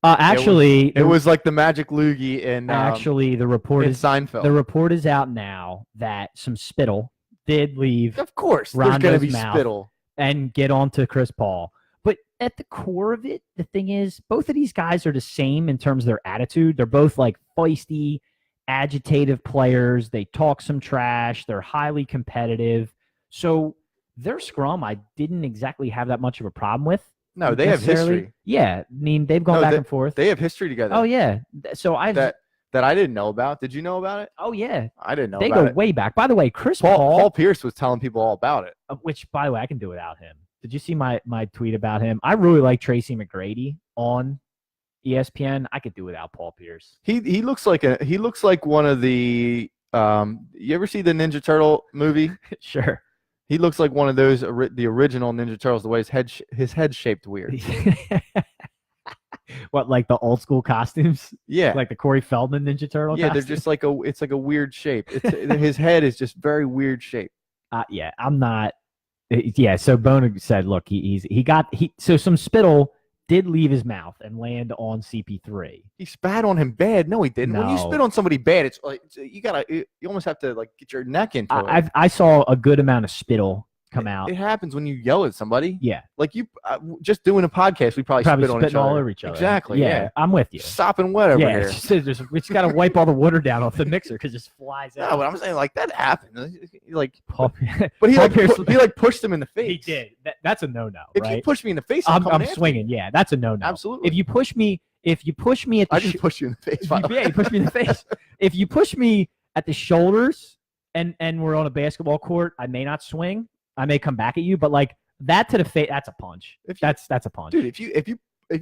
Speaker 2: It
Speaker 1: was like the magic loogie in
Speaker 2: the report
Speaker 1: in
Speaker 2: is
Speaker 1: Seinfeld.
Speaker 2: the report is out now that some spittle did leave
Speaker 1: Of course, there's
Speaker 2: Rondo's
Speaker 1: going to be
Speaker 2: mouth.
Speaker 1: spittle.
Speaker 2: and get onto Chris Paul. But at the core of it, the thing is, both of these guys are the same in terms of their attitude. They're both like feisty, agitative players. They talk some trash. They're highly competitive. So their scrum, I didn't exactly have that much of a problem with.
Speaker 1: No, they have
Speaker 2: necessarily.
Speaker 1: history.
Speaker 2: Yeah, I mean, they've gone back and forth.
Speaker 1: They have history together.
Speaker 2: Oh, yeah. So
Speaker 1: that I didn't know about. Did you know about it?
Speaker 2: Oh, yeah.
Speaker 1: I didn't know
Speaker 2: They
Speaker 1: about
Speaker 2: go
Speaker 1: it.
Speaker 2: way back. By the way, Chris
Speaker 1: Paul Pierce was telling people all about it.
Speaker 2: which, by the way, I can do without him. Did you see my tweet about him? I really like Tracy McGrady on ESPN. I could do without Paul Pierce.
Speaker 1: He looks like one of the you ever see the Ninja Turtle movie?
Speaker 2: Sure.
Speaker 1: He looks like one of those the original Ninja Turtles. The way his head's shaped weird.
Speaker 2: What, like the old school costumes?
Speaker 1: Yeah,
Speaker 2: Like the Corey Feldman Ninja Turtle
Speaker 1: yeah.
Speaker 2: costumes?
Speaker 1: They're just like it's like a weird shape. His head is just very weird shape.
Speaker 2: Yeah, I'm not. Yeah, so Bono said, look, so some spittle did leave his mouth and land on CP3.
Speaker 1: He spat on him bad. No, he didn't. When you
Speaker 2: No.
Speaker 1: spit on somebody bad, it's like you almost have to like get your neck into it.
Speaker 2: I saw a good amount of spittle come out.
Speaker 1: It happens when you yell at somebody.
Speaker 2: Yeah,
Speaker 1: Like you just doing a podcast, we probably spit on
Speaker 2: spitting
Speaker 1: each other.
Speaker 2: all over each other.
Speaker 1: Exactly. Yeah.
Speaker 2: I'm with you.
Speaker 1: Sopping wet over
Speaker 2: Yeah,
Speaker 1: here.
Speaker 2: we just got to wipe all the water down off the mixer because it just flies
Speaker 1: No,
Speaker 2: out.
Speaker 1: but I'm saying like that happened. Like,
Speaker 2: Paul,
Speaker 1: but he
Speaker 2: Paul
Speaker 1: like
Speaker 2: Pierce-
Speaker 1: he like pushed him in the face.
Speaker 2: he did. That's a no-no,
Speaker 1: If
Speaker 2: right?
Speaker 1: you push me in the face, I'm
Speaker 2: I'm swinging. Yeah, that's a no-no.
Speaker 1: Absolutely.
Speaker 2: If you push me at the
Speaker 1: I just pushed you in the face. by the way.
Speaker 2: yeah, you push me in the face. If you push me at the shoulders and we're on a basketball court, I may not swing. I may come back at you, but like that to the face, that's a punch. That's a punch.
Speaker 1: Dude, if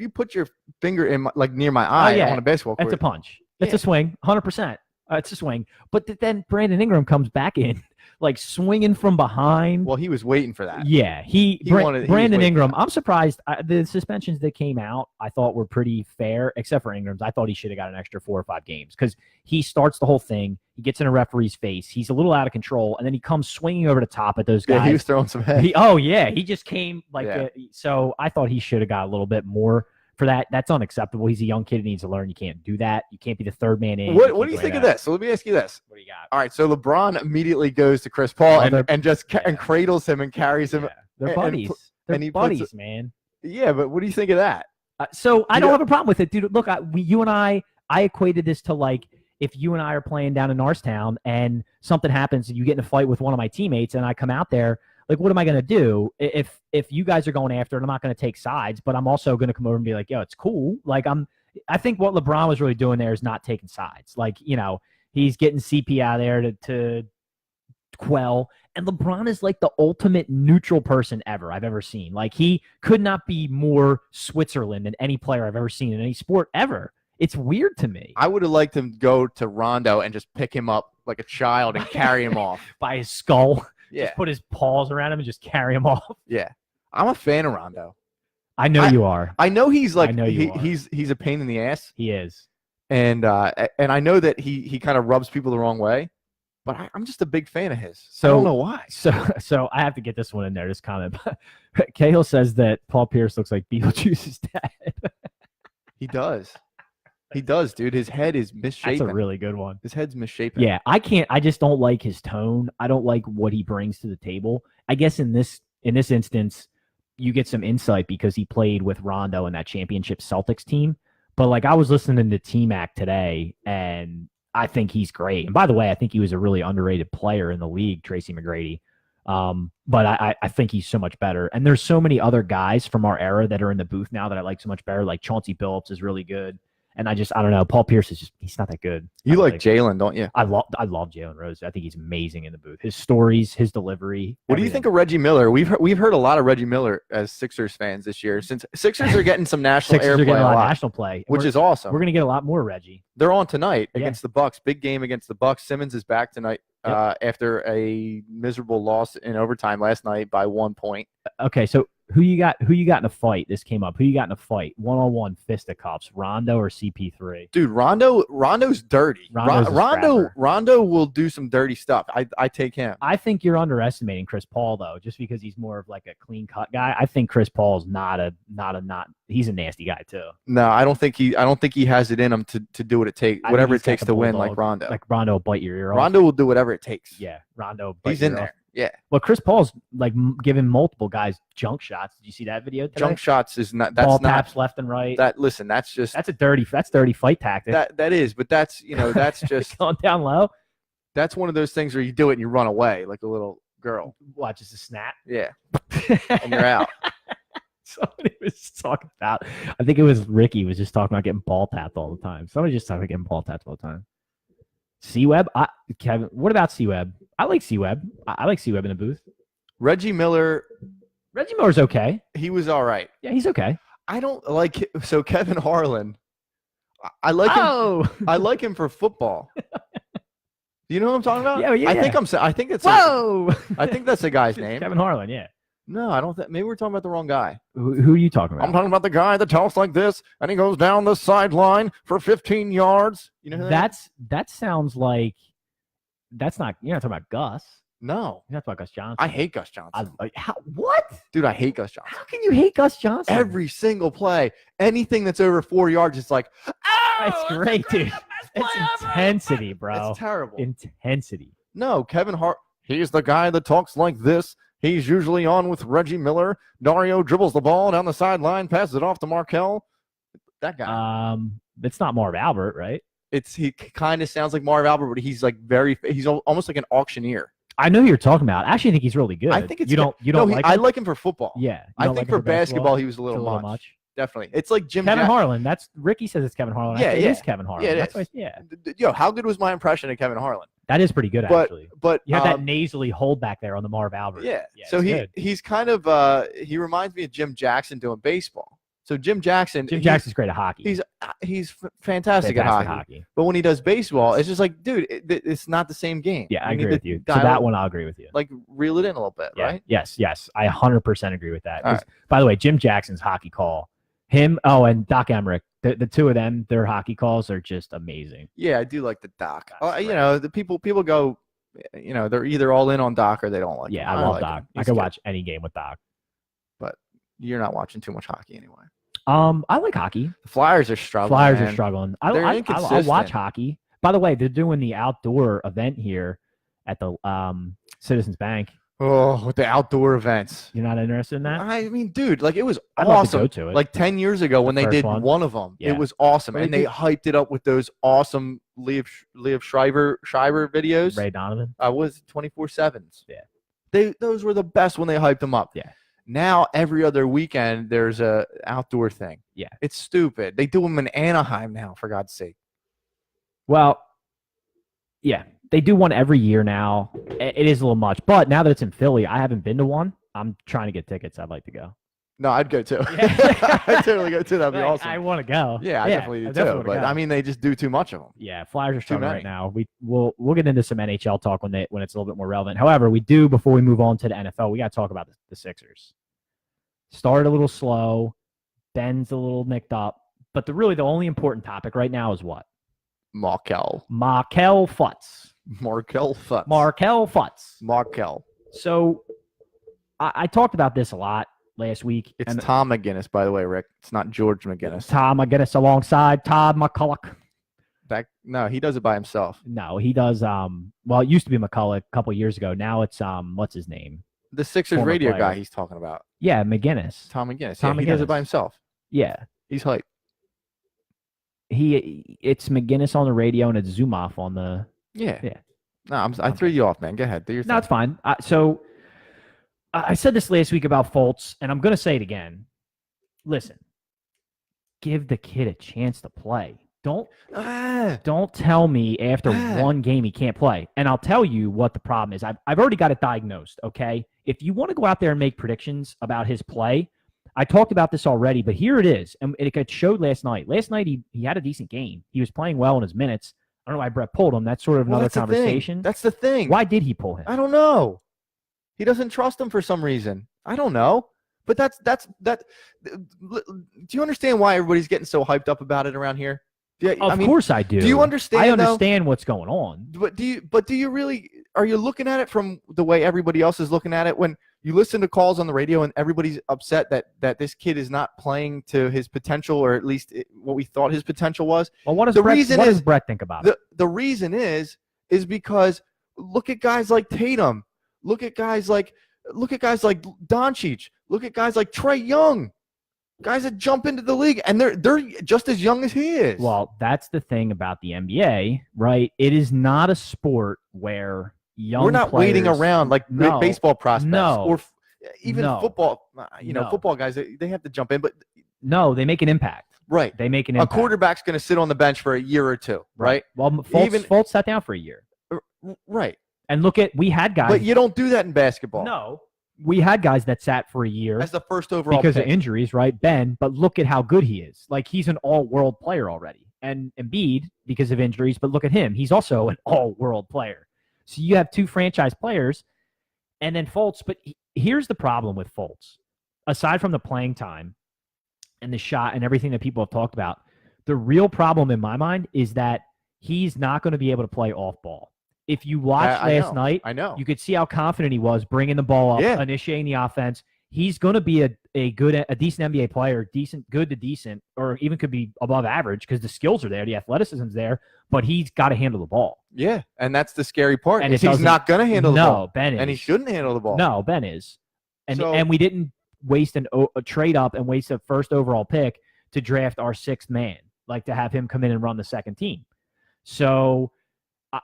Speaker 1: you put your finger in like near my eye
Speaker 2: yeah.
Speaker 1: on a basketball court,
Speaker 2: That's a punch. It's
Speaker 1: Yeah.
Speaker 2: a swing, 100%. It's a swing. But then Brandon Ingram comes back in, like swinging from behind.
Speaker 1: well, he was waiting for that.
Speaker 2: Yeah,
Speaker 1: He was
Speaker 2: Brandon
Speaker 1: waiting
Speaker 2: Ingram.
Speaker 1: for
Speaker 2: I'm surprised. The suspensions that came out, I thought were pretty fair, except for Ingram's. I thought he should have got an extra 4 or 5 games because he starts the whole thing. He gets in a referee's face. He's a little out of control, and then he comes swinging over the top at those guys.
Speaker 1: Yeah, he was throwing some head.
Speaker 2: He just came like.
Speaker 1: Yeah.
Speaker 2: So I thought he should have got a little bit more for that. That's unacceptable. He's a young kid. He needs to learn. You can't do that. You can't be the third man in.
Speaker 1: What do you think of this? So let me ask you this.
Speaker 2: What do you got?
Speaker 1: All right, so LeBron immediately goes to Chris Paul
Speaker 2: Oh,
Speaker 1: and
Speaker 2: yeah.
Speaker 1: cradles him and carries him.
Speaker 2: Yeah, they're
Speaker 1: and
Speaker 2: buddies.
Speaker 1: pu-
Speaker 2: They're
Speaker 1: and he puts
Speaker 2: buddies, man.
Speaker 1: Yeah, but what do you think of that?
Speaker 2: So I
Speaker 1: You
Speaker 2: don't
Speaker 1: know-
Speaker 2: have a problem with it, dude. Look, you and I equated this to like if you and I are playing down in Norristown and something happens and you get in a fight with one of my teammates and I come out there, like, what am I going to do? If you guys are going after it, I'm not going to take sides, but I'm also going to come over and be like, yo, it's cool. Like, I think what LeBron was really doing there is not taking sides. Like, he's getting CP out of there to quell. And LeBron is like the ultimate neutral person I've ever seen. Like, he could not be more Switzerland than any player I've ever seen in any sport ever. It's weird to me.
Speaker 1: I would have liked him to go to Rondo and just pick him up like a child and carry him off.
Speaker 2: By his skull.
Speaker 1: Yeah,
Speaker 2: Just put his paws around him and just carry him off.
Speaker 1: yeah. I'm a fan of Rondo.
Speaker 2: I know you are.
Speaker 1: I know he's like
Speaker 2: I know you are.
Speaker 1: he's a pain in the ass,
Speaker 2: He is.
Speaker 1: and I know that he kind of rubs people the wrong way. but I'm just a big fan of his. I
Speaker 2: So-
Speaker 1: don't know why.
Speaker 2: So I have to get this one in there. This comment. Cahill says that Paul Pierce looks like Beetlejuice's dad.
Speaker 1: He does. He does, dude. His head is
Speaker 2: That's
Speaker 1: misshapen.
Speaker 2: a really good one.
Speaker 1: His head's misshapen.
Speaker 2: Yeah, I just don't like his tone. I don't like what he brings to the table. I guess in this instance, you get some insight because he played with Rondo in that championship Celtics team. But like I was listening to T-Mac today, and I think he's great. And by the way, I think he was a really underrated player in the league, Tracy McGrady. But I think he's so much better. And there's so many other guys from our era that are in the booth now that I like so much better. Like Chauncey Billups is really good. And I don't know. Paul Pierce he's not that good.
Speaker 1: You like Jalen, don't you?
Speaker 2: I love Jalen Rose. I think he's amazing in the booth. His stories, his delivery.
Speaker 1: What do you think of Reggie Miller? We've heard a lot of Reggie Miller as Sixers fans this year. Since Sixers are getting some national
Speaker 2: Sixers are
Speaker 1: airplay
Speaker 2: getting a lot of
Speaker 1: lot,
Speaker 2: national play,
Speaker 1: which is awesome.
Speaker 2: We're gonna get a lot more Reggie.
Speaker 1: They're on tonight
Speaker 2: Yeah.
Speaker 1: against the Bucks. Big game against the Bucks. Simmons is back tonight after a miserable loss in overtime last night by 1 point.
Speaker 2: Okay, so who you got in a fight? This came up. Who you got in a fight? 1-on-1 fisticuffs, Rondo or CP3?
Speaker 1: Dude, Rondo's dirty.
Speaker 2: Rondo's a scrapper.
Speaker 1: Rondo will do some dirty stuff. I take him.
Speaker 2: I think you're underestimating Chris Paul though, just because he's more of like a clean cut guy. I think Chris Paul's he's a nasty guy too.
Speaker 1: No, I don't think he has it in him to do what it takes,
Speaker 2: I
Speaker 1: whatever
Speaker 2: think
Speaker 1: it
Speaker 2: he's
Speaker 1: takes
Speaker 2: got
Speaker 1: to
Speaker 2: the
Speaker 1: win,
Speaker 2: bulldog.
Speaker 1: like Rondo.
Speaker 2: Like Rondo will bite your ear off.
Speaker 1: Rondo will do whatever it takes.
Speaker 2: Yeah, Rondo. Bite
Speaker 1: He's
Speaker 2: your
Speaker 1: in
Speaker 2: ear
Speaker 1: there.
Speaker 2: off.
Speaker 1: Yeah.
Speaker 2: Well, Chris Paul's like giving multiple guys junk shots. Did you see that video today?
Speaker 1: Junk shots is not. That's
Speaker 2: Ball
Speaker 1: not
Speaker 2: taps left and right.
Speaker 1: Listen, that's just
Speaker 2: That's dirty fight tactic.
Speaker 1: that is. But that's that's just
Speaker 2: Going down low.
Speaker 1: that's one of those things where you do it and you run away like a little girl.
Speaker 2: Watch just a snap.
Speaker 1: Yeah, and you're out.
Speaker 2: Somebody was talking about. I think it was Ricky was just talking about getting ball tapped all the time. Somebody just talking about getting ball tapped all the time. C-Web, Kevin. What about C-Web? I like C-Web. I like C-Web in the booth.
Speaker 1: Reggie Miller's
Speaker 2: okay.
Speaker 1: he was all right.
Speaker 2: Yeah, he's okay.
Speaker 1: I don't like so Kevin Harlan. I like him.
Speaker 2: Oh,
Speaker 1: I like him for football. Do you know what I'm talking about?
Speaker 2: Yeah.
Speaker 1: I think it's.
Speaker 2: Whoa.
Speaker 1: I think that's the guy's name.
Speaker 2: Kevin Harlan. Yeah.
Speaker 1: No, I don't think. Maybe we're talking about the wrong guy.
Speaker 2: Who are you talking about?
Speaker 1: I'm talking about the guy that talks like this and he goes down the sideline for 15 yards. You know who that is?
Speaker 2: That sounds like that's not. You're not talking about Gus.
Speaker 1: No,
Speaker 2: You're not talking about Gus Johnson.
Speaker 1: I hate Gus Johnson.
Speaker 2: What?
Speaker 1: Dude, I hate Gus Johnson.
Speaker 2: How can you hate Gus Johnson?
Speaker 1: Every single play, anything that's over 4 yards, it's like,
Speaker 2: That's great, dude. It's intensity, bro.
Speaker 1: It's terrible.
Speaker 2: Intensity.
Speaker 1: No, he's the guy that talks like this. He's usually on with Reggie Miller. Dario dribbles the ball down the sideline, passes it off to Markelle. That guy.
Speaker 2: It's not Marv Albert, right?
Speaker 1: He kind of sounds like Marv Albert, but he's like he's almost like an auctioneer.
Speaker 2: I know who you're talking about. I actually think he's really good.
Speaker 1: I think it's
Speaker 2: you don't like
Speaker 1: I
Speaker 2: him?
Speaker 1: like him for football.
Speaker 2: Yeah. You
Speaker 1: I
Speaker 2: don't
Speaker 1: think
Speaker 2: like him
Speaker 1: for basketball he was a
Speaker 2: It's
Speaker 1: little,
Speaker 2: a
Speaker 1: much. Definitely. It's like Jim
Speaker 2: Kevin
Speaker 1: Jack-
Speaker 2: Harlan. That's Ricky says it's Kevin Harlan.
Speaker 1: Yeah,
Speaker 2: It
Speaker 1: yeah.
Speaker 2: is Kevin Harlan.
Speaker 1: Yeah, it
Speaker 2: That's
Speaker 1: is.
Speaker 2: yeah.
Speaker 1: Yo, how good was my impression of Kevin Harlan?
Speaker 2: That is pretty good actually.
Speaker 1: But
Speaker 2: You have that nasally hold back there on the Marv Albert.
Speaker 1: yeah.
Speaker 2: Yeah,
Speaker 1: So
Speaker 2: it's good.
Speaker 1: he's kind of he reminds me of Jim Jackson doing baseball. So Jim Jackson's
Speaker 2: great at hockey.
Speaker 1: He's fantastic at hockey. But when he does baseball, it's just like, dude, it's not the same game.
Speaker 2: Yeah, I
Speaker 1: You need
Speaker 2: agree
Speaker 1: to
Speaker 2: with you. So
Speaker 1: dial
Speaker 2: that
Speaker 1: it-
Speaker 2: one I'll agree with you.
Speaker 1: like reel it in a little bit,
Speaker 2: Yeah.
Speaker 1: right?
Speaker 2: Yes. I 100% agree with that.
Speaker 1: All right.
Speaker 2: By the way, Jim Jackson's hockey call, and Doc Emmerich, the two of them, their hockey calls are just amazing.
Speaker 1: Yeah, I do like the Doc.
Speaker 2: That's
Speaker 1: You know, the people go, you know, they're either all in on Doc or they don't like him.
Speaker 2: Yeah, I love
Speaker 1: like
Speaker 2: Doc.
Speaker 1: him.
Speaker 2: I
Speaker 1: He's
Speaker 2: could
Speaker 1: good.
Speaker 2: watch any game with Doc.
Speaker 1: But you're not watching too much hockey anyway.
Speaker 2: I like hockey.
Speaker 1: The Flyers are struggling.
Speaker 2: Flyers are
Speaker 1: man.
Speaker 2: struggling.
Speaker 1: They're
Speaker 2: I'll
Speaker 1: inconsistent.
Speaker 2: watch hockey. By the way, they're doing the outdoor event here at the Citizens Bank.
Speaker 1: Oh, with the outdoor events.
Speaker 2: You're not interested in that?
Speaker 1: I mean, dude, like it was
Speaker 2: I'd love to
Speaker 1: awesome.
Speaker 2: go to it.
Speaker 1: Like 10 years ago when they
Speaker 2: first
Speaker 1: did
Speaker 2: one.
Speaker 1: of them,
Speaker 2: Yeah.
Speaker 1: it was awesome.
Speaker 2: But
Speaker 1: And
Speaker 2: they
Speaker 1: they
Speaker 2: do-
Speaker 1: hyped it up with those awesome Liev Schreiber videos.
Speaker 2: Ray Donovan.
Speaker 1: Was 24/7s.
Speaker 2: Yeah.
Speaker 1: Those were the best when they hyped them up.
Speaker 2: Yeah.
Speaker 1: Now every other weekend there's a outdoor thing.
Speaker 2: Yeah.
Speaker 1: It's stupid. They do them in Anaheim now, for God's sake.
Speaker 2: Well, yeah, they do one every year now. It is a little much, but now that it's in Philly, I haven't been to one. I'm trying to get tickets. I'd like to go.
Speaker 1: No, I'd go too.
Speaker 2: Yeah.
Speaker 1: I'd totally go too. That'd be
Speaker 2: Like,
Speaker 1: awesome.
Speaker 2: I want to go.
Speaker 1: Yeah, I definitely do too.
Speaker 2: wanna
Speaker 1: But
Speaker 2: go.
Speaker 1: I mean, they just do too much of them.
Speaker 2: Yeah, Flyers are struggling
Speaker 1: many.
Speaker 2: right now. We'll get into some NHL talk when it's a little bit more relevant. However, we do before we move on to the NFL, we got to talk about the Sixers. Started a little slow, Ben's a little nicked up, but the only important topic right now is what?
Speaker 1: Markelle.
Speaker 2: Markelle Fultz.
Speaker 1: Markelle Fultz.
Speaker 2: Markelle Fultz.
Speaker 1: Markelle.
Speaker 2: So I talked about this a lot last week.
Speaker 1: It's
Speaker 2: and
Speaker 1: Tom McGinnis, by the way, Rick. It's not George McGinnis.
Speaker 2: Tom McGinnis alongside Todd McCulloch.
Speaker 1: No, he does it by himself.
Speaker 2: No, he does. Well, it used to be McCulloch a couple years ago. Now it's what's his name?
Speaker 1: The Sixers
Speaker 2: Former
Speaker 1: radio
Speaker 2: player.
Speaker 1: guy he's talking about.
Speaker 2: Yeah, McGinnis.
Speaker 1: Tom McGinnis.
Speaker 2: Tom
Speaker 1: He does
Speaker 2: McGinnis.
Speaker 1: it by himself.
Speaker 2: Yeah,
Speaker 1: He's hype.
Speaker 2: it's McGinnis on the radio and it's Zumoff on the.
Speaker 1: Yeah.
Speaker 2: Yeah.
Speaker 1: No, I threw you off, man. Go ahead. Do your thing.
Speaker 2: No, it's fine. So I said this last week about Fultz, and I'm going to say it again. Listen, give the kid a chance to play. Don't tell me after one game he can't play. And I'll tell you what the problem is. I've already got it diagnosed, okay? If you want to go out there and make predictions about his play, I talked about this already, but here it is. And it got showed last night. Last night he had a decent game. He was playing well in his minutes. I don't know why Brett pulled him. That's sort of another conversation.
Speaker 1: That's the thing.
Speaker 2: Why did he pull him?
Speaker 1: I don't know. He doesn't trust him for some reason. I don't know. But that's that. Do you understand why everybody's getting so hyped up about it around here?
Speaker 2: Of course I do.
Speaker 1: Do you understand?
Speaker 2: I understand what's going on.
Speaker 1: But do you really? Are you looking at it from the way everybody else is looking at it? When you listen to calls on the radio and everybody's upset that this kid is not playing to his potential, or at least what we thought his potential was.
Speaker 2: Well, what does Brett think about it?
Speaker 1: The reason is because look at guys like Tatum. Look at guys like Doncic. Look at guys like Trae Young. Guys that jump into the league, and they're just as young as he is.
Speaker 2: Well, that's the thing about the NBA, right? It is not a sport where
Speaker 1: we're not waiting around like baseball prospects or even football. Football guys, they have to jump in, but
Speaker 2: no, they make an impact.
Speaker 1: Right,
Speaker 2: they make an impact.
Speaker 1: A quarterback's going to sit on the bench for a year or two, right?
Speaker 2: Well, Fultz sat down for a year,
Speaker 1: right?
Speaker 2: And we had guys,
Speaker 1: but you don't do that in basketball.
Speaker 2: No. We had guys that sat for a year
Speaker 1: as the first overall
Speaker 2: because
Speaker 1: pick.
Speaker 2: of injuries, right? Ben, but look at how good he is. Like, he's an all-world player already. And Embiid, because of injuries, but look at him. He's also an all-world player. So you have two franchise players, and then Fultz. But here's the problem with Fultz. Aside from the playing time and the shot and everything that people have talked about, the real problem in my mind is that he's not going to be able to play off-ball. If you watched last night, you could see how confident he was bringing the ball up, initiating the offense. He's going to be a decent NBA player, good to decent, or even could be above average because the skills are there, the athleticism's there, but he's got to handle the ball.
Speaker 1: Yeah, and that's the scary part. And he's not going to handle the ball.
Speaker 2: No, Ben is.
Speaker 1: And he shouldn't handle the ball.
Speaker 2: No, Ben is. And we didn't waste a trade up and waste a first overall pick to draft our sixth man, like to have him come in and run the second team. So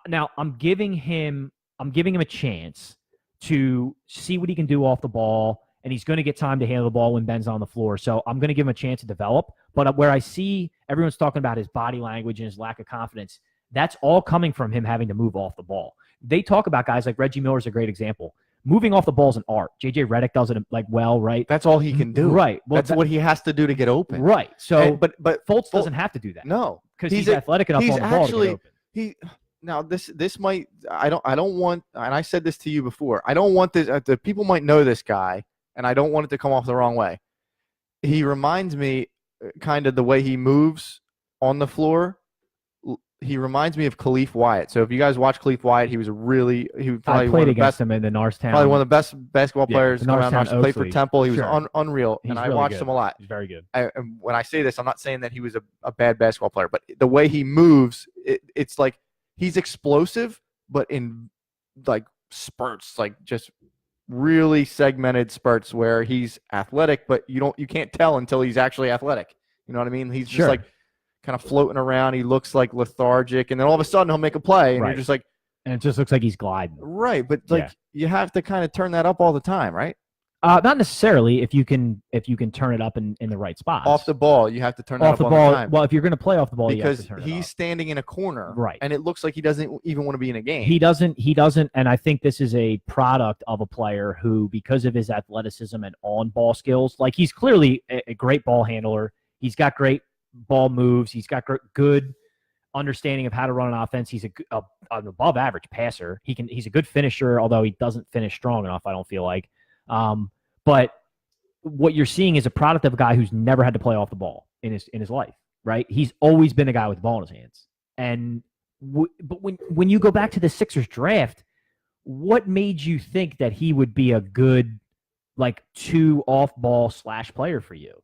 Speaker 2: now I'm giving him a chance to see what he can do off the ball, and he's going to get time to handle the ball when Ben's on the floor. So I'm going to give him a chance to develop. But where I see everyone's talking about his body language and his lack of confidence, that's all coming from him having to move off the ball. They talk about guys like Reggie Miller is a great example. Moving off the ball is an art. JJ Redick does it well, right?
Speaker 1: That's all he can do.
Speaker 2: Right.
Speaker 1: Well, that's what he has to do to get open.
Speaker 2: Right. So,
Speaker 1: but
Speaker 2: Fultz doesn't have to do that.
Speaker 1: No,
Speaker 2: because he's athletic enough on the ball to get open.
Speaker 1: Now this might I don't want, and I said this to you before, I don't want this the people might know this guy, and I don't want it to come off the wrong way. He reminds me kind of the way he moves on the floor. He reminds me of Khalif Wyatt. So if you guys watch Khalif Wyatt, he
Speaker 2: I played against him in the Norristown.
Speaker 1: Probably one of the best basketball players around Norristown. Played for Temple. He was unreal, and I watched him a lot.
Speaker 2: He's very good.
Speaker 1: And when I say this, I'm not saying that he was a bad basketball player, but the way he moves, it's like he's explosive, but in like spurts, like just really segmented spurts where he's athletic, but you can't tell until he's actually athletic. You know what I mean? He's just like kind of floating around. He looks like lethargic, and then all of a sudden he'll make a play, and you're just like,
Speaker 2: and it just looks like he's gliding.
Speaker 1: Right, but you have to kind of turn that up all the time, right?
Speaker 2: Not necessarily if you can turn it up in the right spots.
Speaker 1: Off the ball, you have to turn it up all the time.
Speaker 2: Well, if you're going to play off the ball,
Speaker 1: because
Speaker 2: you have to turn it up.
Speaker 1: he's standing in a corner,
Speaker 2: right,
Speaker 1: and it looks like he doesn't even want to be in a game.
Speaker 2: He doesn't, and I think this is a product of a player who, because of his athleticism and on-ball skills, like he's clearly a great ball handler. He's got great ball moves. He's got good understanding of how to run an offense. He's an above-average passer. He's a good finisher, although he doesn't finish strong enough, I don't feel like. But what you're seeing is a product of a guy who's never had to play off the ball in his life, right? He's always been a guy with the ball in his hands. And but when you go back to the Sixers draft, what made you think that he would be a good like 2 off-ball / player for you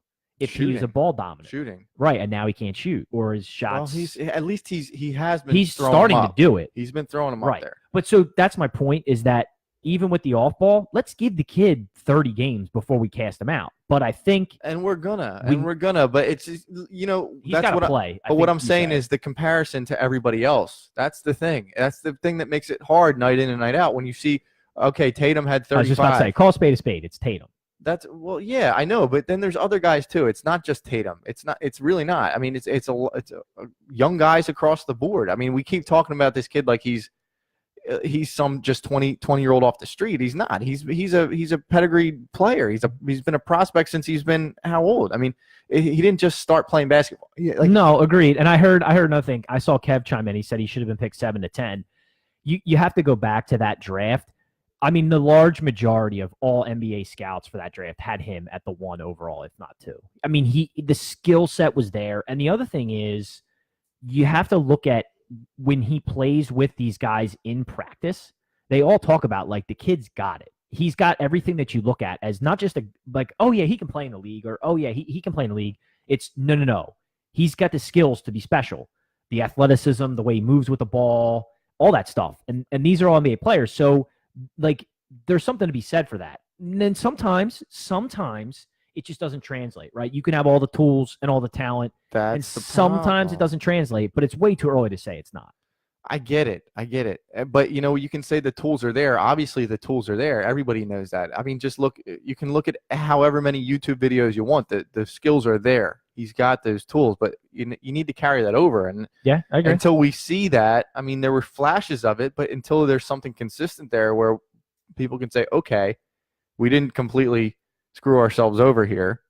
Speaker 2: if he was a ball dominant?
Speaker 1: Shooting.
Speaker 2: Right, and now he can't shoot, or his
Speaker 1: Well,
Speaker 2: shots.
Speaker 1: he has been.
Speaker 2: He's
Speaker 1: throwing
Speaker 2: starting
Speaker 1: them
Speaker 2: to
Speaker 1: up.
Speaker 2: do it.
Speaker 1: He's been throwing them up there.
Speaker 2: But so that's my point, is that even with the off ball, let's give the kid 30 games before we cast him out. But I think
Speaker 1: we're gonna, but it's just,
Speaker 2: he's
Speaker 1: that's
Speaker 2: got
Speaker 1: what
Speaker 2: to play.
Speaker 1: But what I'm saying is the comparison to everybody else. That's the thing. That's the thing that makes it hard night in and night out. When you see, okay, Tatum had 35.
Speaker 2: I was just about to say, call a spade a spade. It's Tatum.
Speaker 1: Yeah, I know, but then there's other guys too. It's not just Tatum. It's really not. I mean, it's a young guys across the board. I mean, we keep talking about this kid like he's some just 20-year-old off the street. He's not. He's a pedigreed player. He's been a prospect since he's been how old? I mean, he didn't just start playing basketball.
Speaker 2: No, agreed. And I heard another thing. I saw Kev chime in. He said he should have been picked 7 to 10. You have to go back to that draft. I mean, the large majority of all NBA scouts for that draft had him at the 1 overall, if not 2. I mean, the skill set was there. And the other thing is, you have to look at when he plays with these guys in practice. They all talk about, like, the kid's got it. He's got everything that you look at as not just oh, yeah, he can play in the league, or, oh, yeah, he can play in the league. It's no. He's got the skills to be special. The athleticism, the way he moves with the ball, all that stuff. And these are all NBA players. So, like, there's something to be said for that. And then sometimes it just doesn't translate, right? You can have all the tools and all the talent, and sometimes it doesn't translate, but it's way too early to say it's not.
Speaker 1: I get it. But, you can say the tools are there. Obviously, the tools are there. Everybody knows that. I mean, just look. You can look at however many YouTube videos you want. The skills are there. He's got those tools, but you need to carry that over. And
Speaker 2: yeah, I agree.
Speaker 1: Until we see that, I mean, there were flashes of it, but until there's something consistent there where people can say, okay, we didn't completely screw ourselves over here.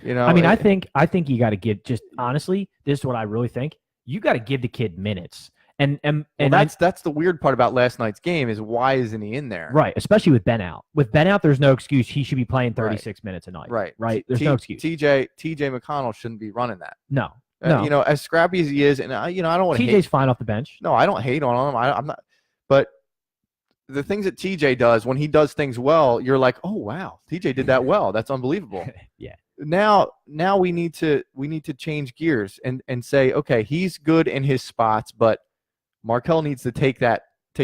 Speaker 2: I mean, I think you got to give, just honestly, this is what I really think. You got to give the kid minutes. And
Speaker 1: that's the weird part about last night's game is why isn't he in there?
Speaker 2: Right, especially with Ben out. With Ben out, there's no excuse. He should be playing 36 minutes a night. Right. There's no excuse.
Speaker 1: TJ McConnell shouldn't be running that.
Speaker 2: No.
Speaker 1: As scrappy as he is, and I don't want to.
Speaker 2: TJ's fine off the bench.
Speaker 1: No, I don't hate on him. I'm not. But the things that TJ does, when he does things well, you're like, oh wow, TJ did that well. That's unbelievable.
Speaker 2: Yeah.
Speaker 1: Now we need to change gears and say, okay, he's good in his spots, but Markelle needs to take that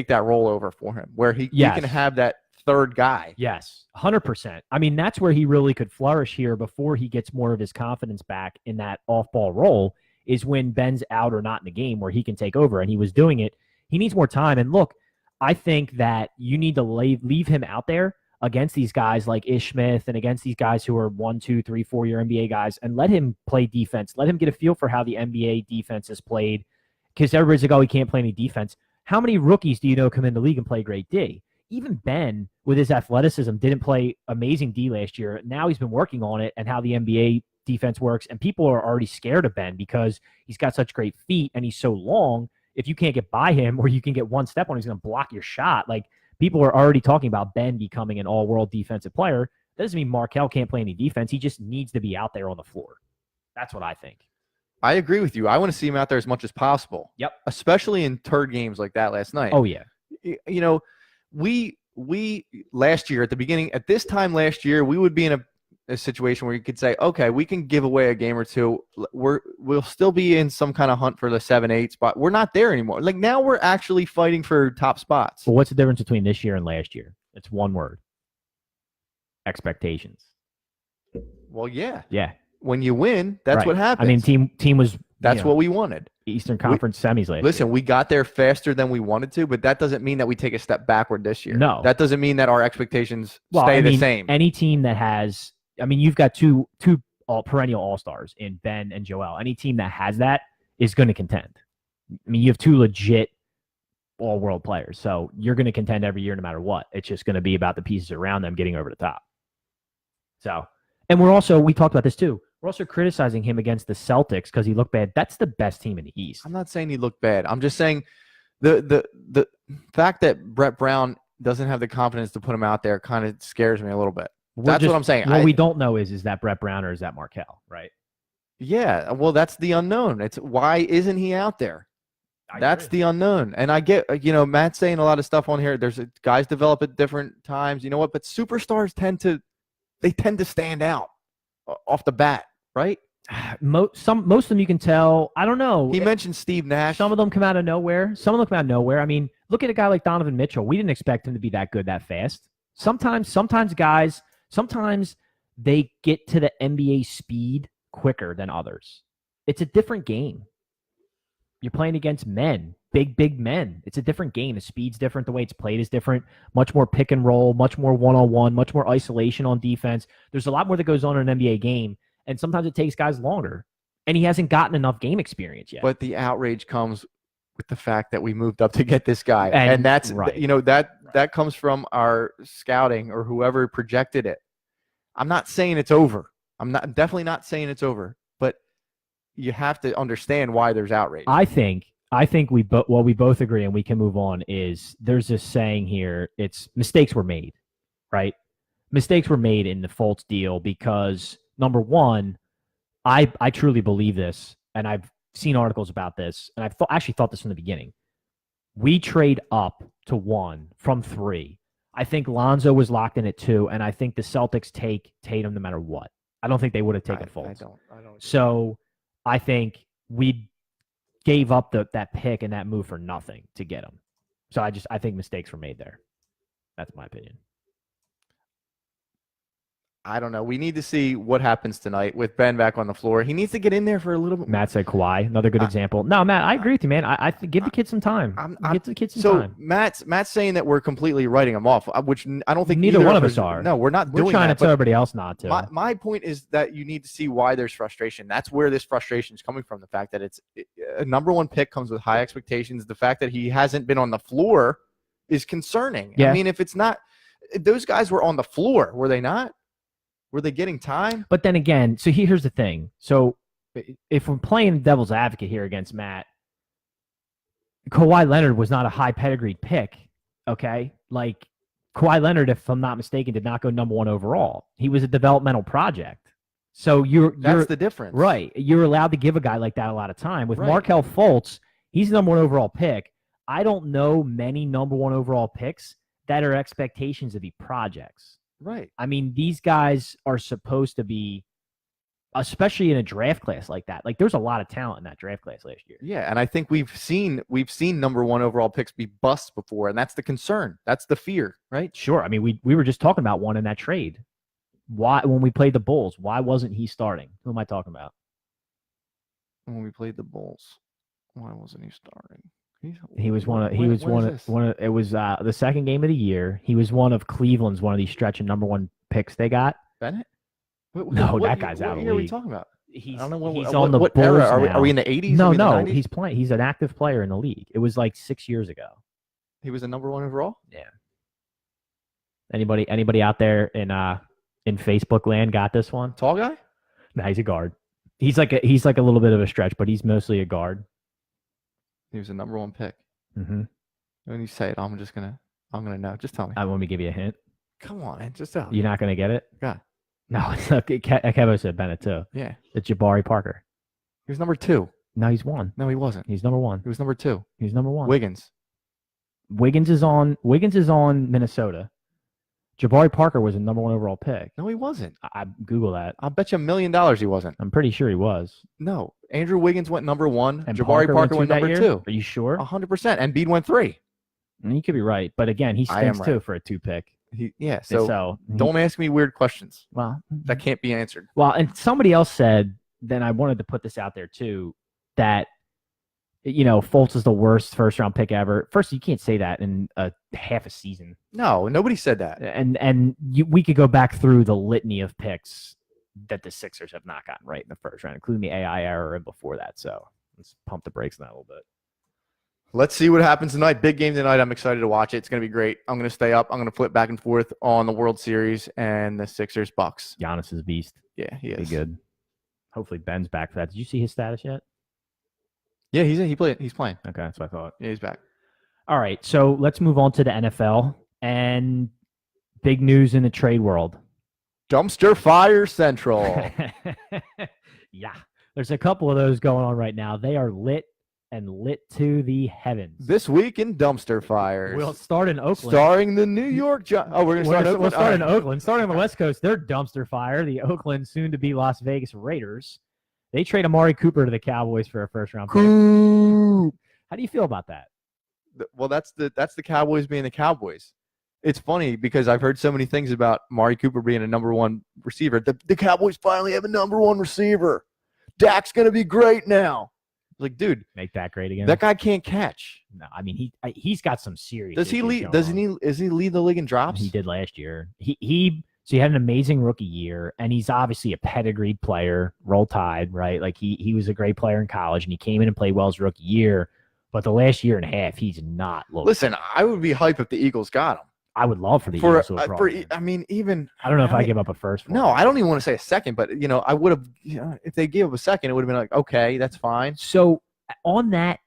Speaker 1: role over for him, where he can have that third guy.
Speaker 2: Yes, 100%. I mean, that's where he really could flourish here before he gets more of his confidence back in that off-ball role, is when Ben's out or not in the game, where he can take over. And he was doing it. He needs more time. And look, I think that you need to leave him out there against these guys like Ish Smith and against these guys who are 1, 2, 3, 4-year NBA guys, and let him play defense. Let him get a feel for how the NBA defense is played. Because everybody's like, oh, he can't play any defense. How many rookies do you know come in the league and play great D? Even Ben, with his athleticism, didn't play amazing D last year. Now he's been working on it and how the NBA defense works. And people are already scared of Ben because he's got such great feet and he's so long. If you can't get by him or you can get one step on, he's going to block your shot. Like, people are already talking about Ben becoming an all-world defensive player. That doesn't mean Markelle can't play any defense. He just needs to be out there on the floor. That's what I think.
Speaker 1: I agree with you. I want to see him out there as much as possible.
Speaker 2: Yep.
Speaker 1: Especially in turd games like that last night.
Speaker 2: Oh, yeah.
Speaker 1: We last year at this time last year, we would be in a situation where you could say, okay, we can give away a game or two. We'll still be in some kind of hunt for the 7-8 spot. We're not there anymore. Like, now we're actually fighting for top spots.
Speaker 2: Well, what's the difference between this year and last year? It's one word. Expectations.
Speaker 1: Well, yeah.
Speaker 2: Yeah.
Speaker 1: When you win, that's what happens.
Speaker 2: I mean, team was.
Speaker 1: That's what we wanted.
Speaker 2: Eastern Conference semis last
Speaker 1: Listen,
Speaker 2: year.
Speaker 1: we got there faster than we wanted to, but that doesn't mean that we take a step backward this year.
Speaker 2: No.
Speaker 1: That doesn't mean that our expectations stay the same.
Speaker 2: Any team that has, I mean, you've got two perennial all-stars in Ben and Joel. Any team that has that is going to contend. I mean, you have 2 legit all-world players, so you're going to contend every year no matter what. It's just going to be about the pieces around them getting over the top. So, and we talked about this too. We're also criticizing him against the Celtics because he looked bad. That's the best team in the East.
Speaker 1: I'm not saying he looked bad. I'm just saying the fact that Brett Brown doesn't have the confidence to put him out there kind of scares me a little bit. That's what I'm saying.
Speaker 2: What we don't know is that Brett Brown or is that Markelle, right?
Speaker 1: Yeah, well, that's the unknown. It's why isn't he out there? That's the unknown. And I get, Matt's saying a lot of stuff on here. There's guys develop at different times. You know what? But superstars tend to stand out off the bat, right?
Speaker 2: Most of them you can tell. I don't know.
Speaker 1: He mentioned Steve Nash.
Speaker 2: Some of them come out of nowhere. I mean, look at a guy like Donovan Mitchell. We didn't expect him to be that good that fast. Sometimes guys, they get to the NBA speed quicker than others. It's a different game. You're playing against men, big men. It's a different game. The speed's different. The way it's played is different. Much more pick and roll, much more one-on-one, much more isolation on defense. There's a lot more that goes on in an NBA game, and sometimes it takes guys longer. And he hasn't gotten enough game experience yet.
Speaker 1: But the outrage comes with the fact that we moved up to get this guy. And that's,
Speaker 2: right.
Speaker 1: That comes from our scouting or whoever projected it. I'm not saying it's over. I'm definitely not saying it's over. But you have to understand why there's outrage.
Speaker 2: I think we both agree, and we can move on, is there's this saying here, it's mistakes were made, right? Mistakes were made in the Fultz deal because, number one, I truly believe this, and I've seen articles about this, and I've actually thought this from the beginning. We trade up to 1 from 3. I think Lonzo was locked in at 2, and I think the Celtics take Tatum no matter what. I don't think they would have taken Fultz.
Speaker 1: I don't.
Speaker 2: So I think we gave up that pick and that move for nothing to get him. So I think mistakes were made there. That's my opinion.
Speaker 1: I don't know. We need to see what happens tonight with Ben back on the floor. He needs to get in there for a little bit.
Speaker 2: Matt said Kawhi, another good example. No, Matt, I agree with you, man. I give the kid some time. Give the kid some time.
Speaker 1: Matt's saying that we're completely writing him off, which I don't think
Speaker 2: neither one of us are.
Speaker 1: No, we're not doing that.
Speaker 2: We're trying to tell everybody else not to.
Speaker 1: My point is that you need to see why there's frustration. That's where this frustration is coming from. The fact that it's a number 1 pick comes with high expectations. The fact that he hasn't been on the floor is concerning.
Speaker 2: Yeah.
Speaker 1: I mean, if those guys were on the floor, were they not? Were they getting time?
Speaker 2: But then again, so here's the thing. So if we're playing devil's advocate here against Matt, Kawhi Leonard was not a high pedigreed pick, okay? Like, Kawhi Leonard, if I'm not mistaken, did not go number 1 overall. He was a developmental project. So
Speaker 1: that's the difference.
Speaker 2: Right. You're allowed to give a guy like that a lot of time. With
Speaker 1: right.
Speaker 2: Markelle Fultz, he's the number 1 overall pick. I don't know many number 1 overall picks that are expectations to be projects.
Speaker 1: Right.
Speaker 2: I mean, these guys are supposed to be, especially in a draft class like that. Like, there's a lot of talent in that draft class last year.
Speaker 1: Yeah, and I think we've seen number 1 overall picks be busts before, and that's the concern. That's the fear, right?
Speaker 2: Sure. I mean, we were just talking about one in that trade. Why, when we played the Bulls, why wasn't he starting? Who am I talking about?
Speaker 1: When we played the Bulls, why wasn't he starting?
Speaker 2: He was one of it was the second game of the year. He was one of Cleveland's one of these stretching number 1 picks they got.
Speaker 1: Bennett?
Speaker 2: That guy's out of the league.
Speaker 1: What year are we talking about?
Speaker 2: He's
Speaker 1: on the Bulls
Speaker 2: era?
Speaker 1: Are we in the 80s?
Speaker 2: No, he's playing. He's an active player in the league. It was like 6 years ago.
Speaker 1: He was a number 1 overall?
Speaker 2: Yeah. Anybody out there in Facebook land got this one?
Speaker 1: Tall guy?
Speaker 2: No, he's a guard. He's like a little bit of a stretch, but he's mostly a guard.
Speaker 1: He was a number 1 pick.
Speaker 2: Mm-hmm.
Speaker 1: When you say it, I'm gonna know. Just tell me.
Speaker 2: I want me to give you a hint.
Speaker 1: Come on, man. Just tell me.
Speaker 2: You're not gonna get it?
Speaker 1: Yeah.
Speaker 2: No, it's not. Kevo said Bennett too.
Speaker 1: Yeah.
Speaker 2: It's Jabari Parker.
Speaker 1: He was number 2.
Speaker 2: No, he's 1.
Speaker 1: No, he wasn't.
Speaker 2: He's number 1.
Speaker 1: He was number 2.
Speaker 2: He's number 1.
Speaker 1: Wiggins
Speaker 2: is on Minnesota. Jabari Parker was a number 1 overall pick.
Speaker 1: No, he wasn't.
Speaker 2: I Google that.
Speaker 1: I'll bet you $1 million he wasn't.
Speaker 2: I'm pretty sure he was.
Speaker 1: No. Andrew Wiggins went number 1.
Speaker 2: And
Speaker 1: Jabari Parker went number 2.
Speaker 2: Are you sure?
Speaker 1: 100%. And Embiid went 3.
Speaker 2: You could be right, but again, he stinks too for a 2 pick.
Speaker 1: So don't ask me weird questions.
Speaker 2: Well,
Speaker 1: that can't be answered.
Speaker 2: Well, and somebody else said, then I wanted to put this out there too, that Fultz is the worst first-round pick ever. First, you can't say that in half a season.
Speaker 1: No, nobody said that.
Speaker 2: And we could go back through the litany of picks that the Sixers have not gotten right in the first round, including the AI era and before that. So let's pump the brakes on that a little bit.
Speaker 1: Let's see what happens tonight. Big game tonight. I'm excited to watch it. It's going to be great. I'm going to stay up. I'm going to flip back and forth on the World Series and the Sixers Bucks.
Speaker 2: Giannis is a beast.
Speaker 1: Yeah, he is.
Speaker 2: Be good. Hopefully Ben's back for that. Did you see his status yet?
Speaker 1: Yeah, he's playing.
Speaker 2: Okay, that's what I thought.
Speaker 1: Yeah, he's back.
Speaker 2: All right, so let's move on to the NFL and big news in the trade world.
Speaker 1: Dumpster Fire Central.
Speaker 2: Yeah, there's a couple of those going on right now. They are lit and lit to the heavens.
Speaker 1: This week in Dumpster Fires.
Speaker 2: We'll start in Oakland.
Speaker 1: Starring the New York Giants. Oh, we're going to start in Oakland?
Speaker 2: We'll start in
Speaker 1: All right.
Speaker 2: Oakland. Starting on the West Coast, they're dumpster fire. The Oakland, soon-to-be Las Vegas Raiders. They trade Amari Cooper to the Cowboys for a first-round pick. How do you feel about that?
Speaker 1: Well, that's the Cowboys being the Cowboys. It's funny because I've heard so many things about Amari Cooper being a number one receiver. The Cowboys finally have a number one receiver. Dak's going to be great now. Like, dude,
Speaker 2: Make that great again.
Speaker 1: that guy can't catch.
Speaker 2: No, I mean he's got some serious.
Speaker 1: Does he
Speaker 2: issues
Speaker 1: lead?
Speaker 2: going
Speaker 1: Doesn't
Speaker 2: on.
Speaker 1: he? Is he lead the league in drops?
Speaker 2: He did last year. So he had an amazing rookie year, and he's obviously a pedigreed player. Roll Tide, right? Like he was a great player in college, and he came in and played well his rookie year. But the last year and a half, he's not looked.
Speaker 1: Listen, I would be hype if the Eagles got him.
Speaker 2: I would love for the Eagles to withdraw him.
Speaker 1: I mean, even
Speaker 2: I don't know if I give up a first. For
Speaker 1: no,
Speaker 2: him.
Speaker 1: I don't even want to say a second, but I would have. If they gave up a second, it would have been like, okay, that's fine.
Speaker 2: So on that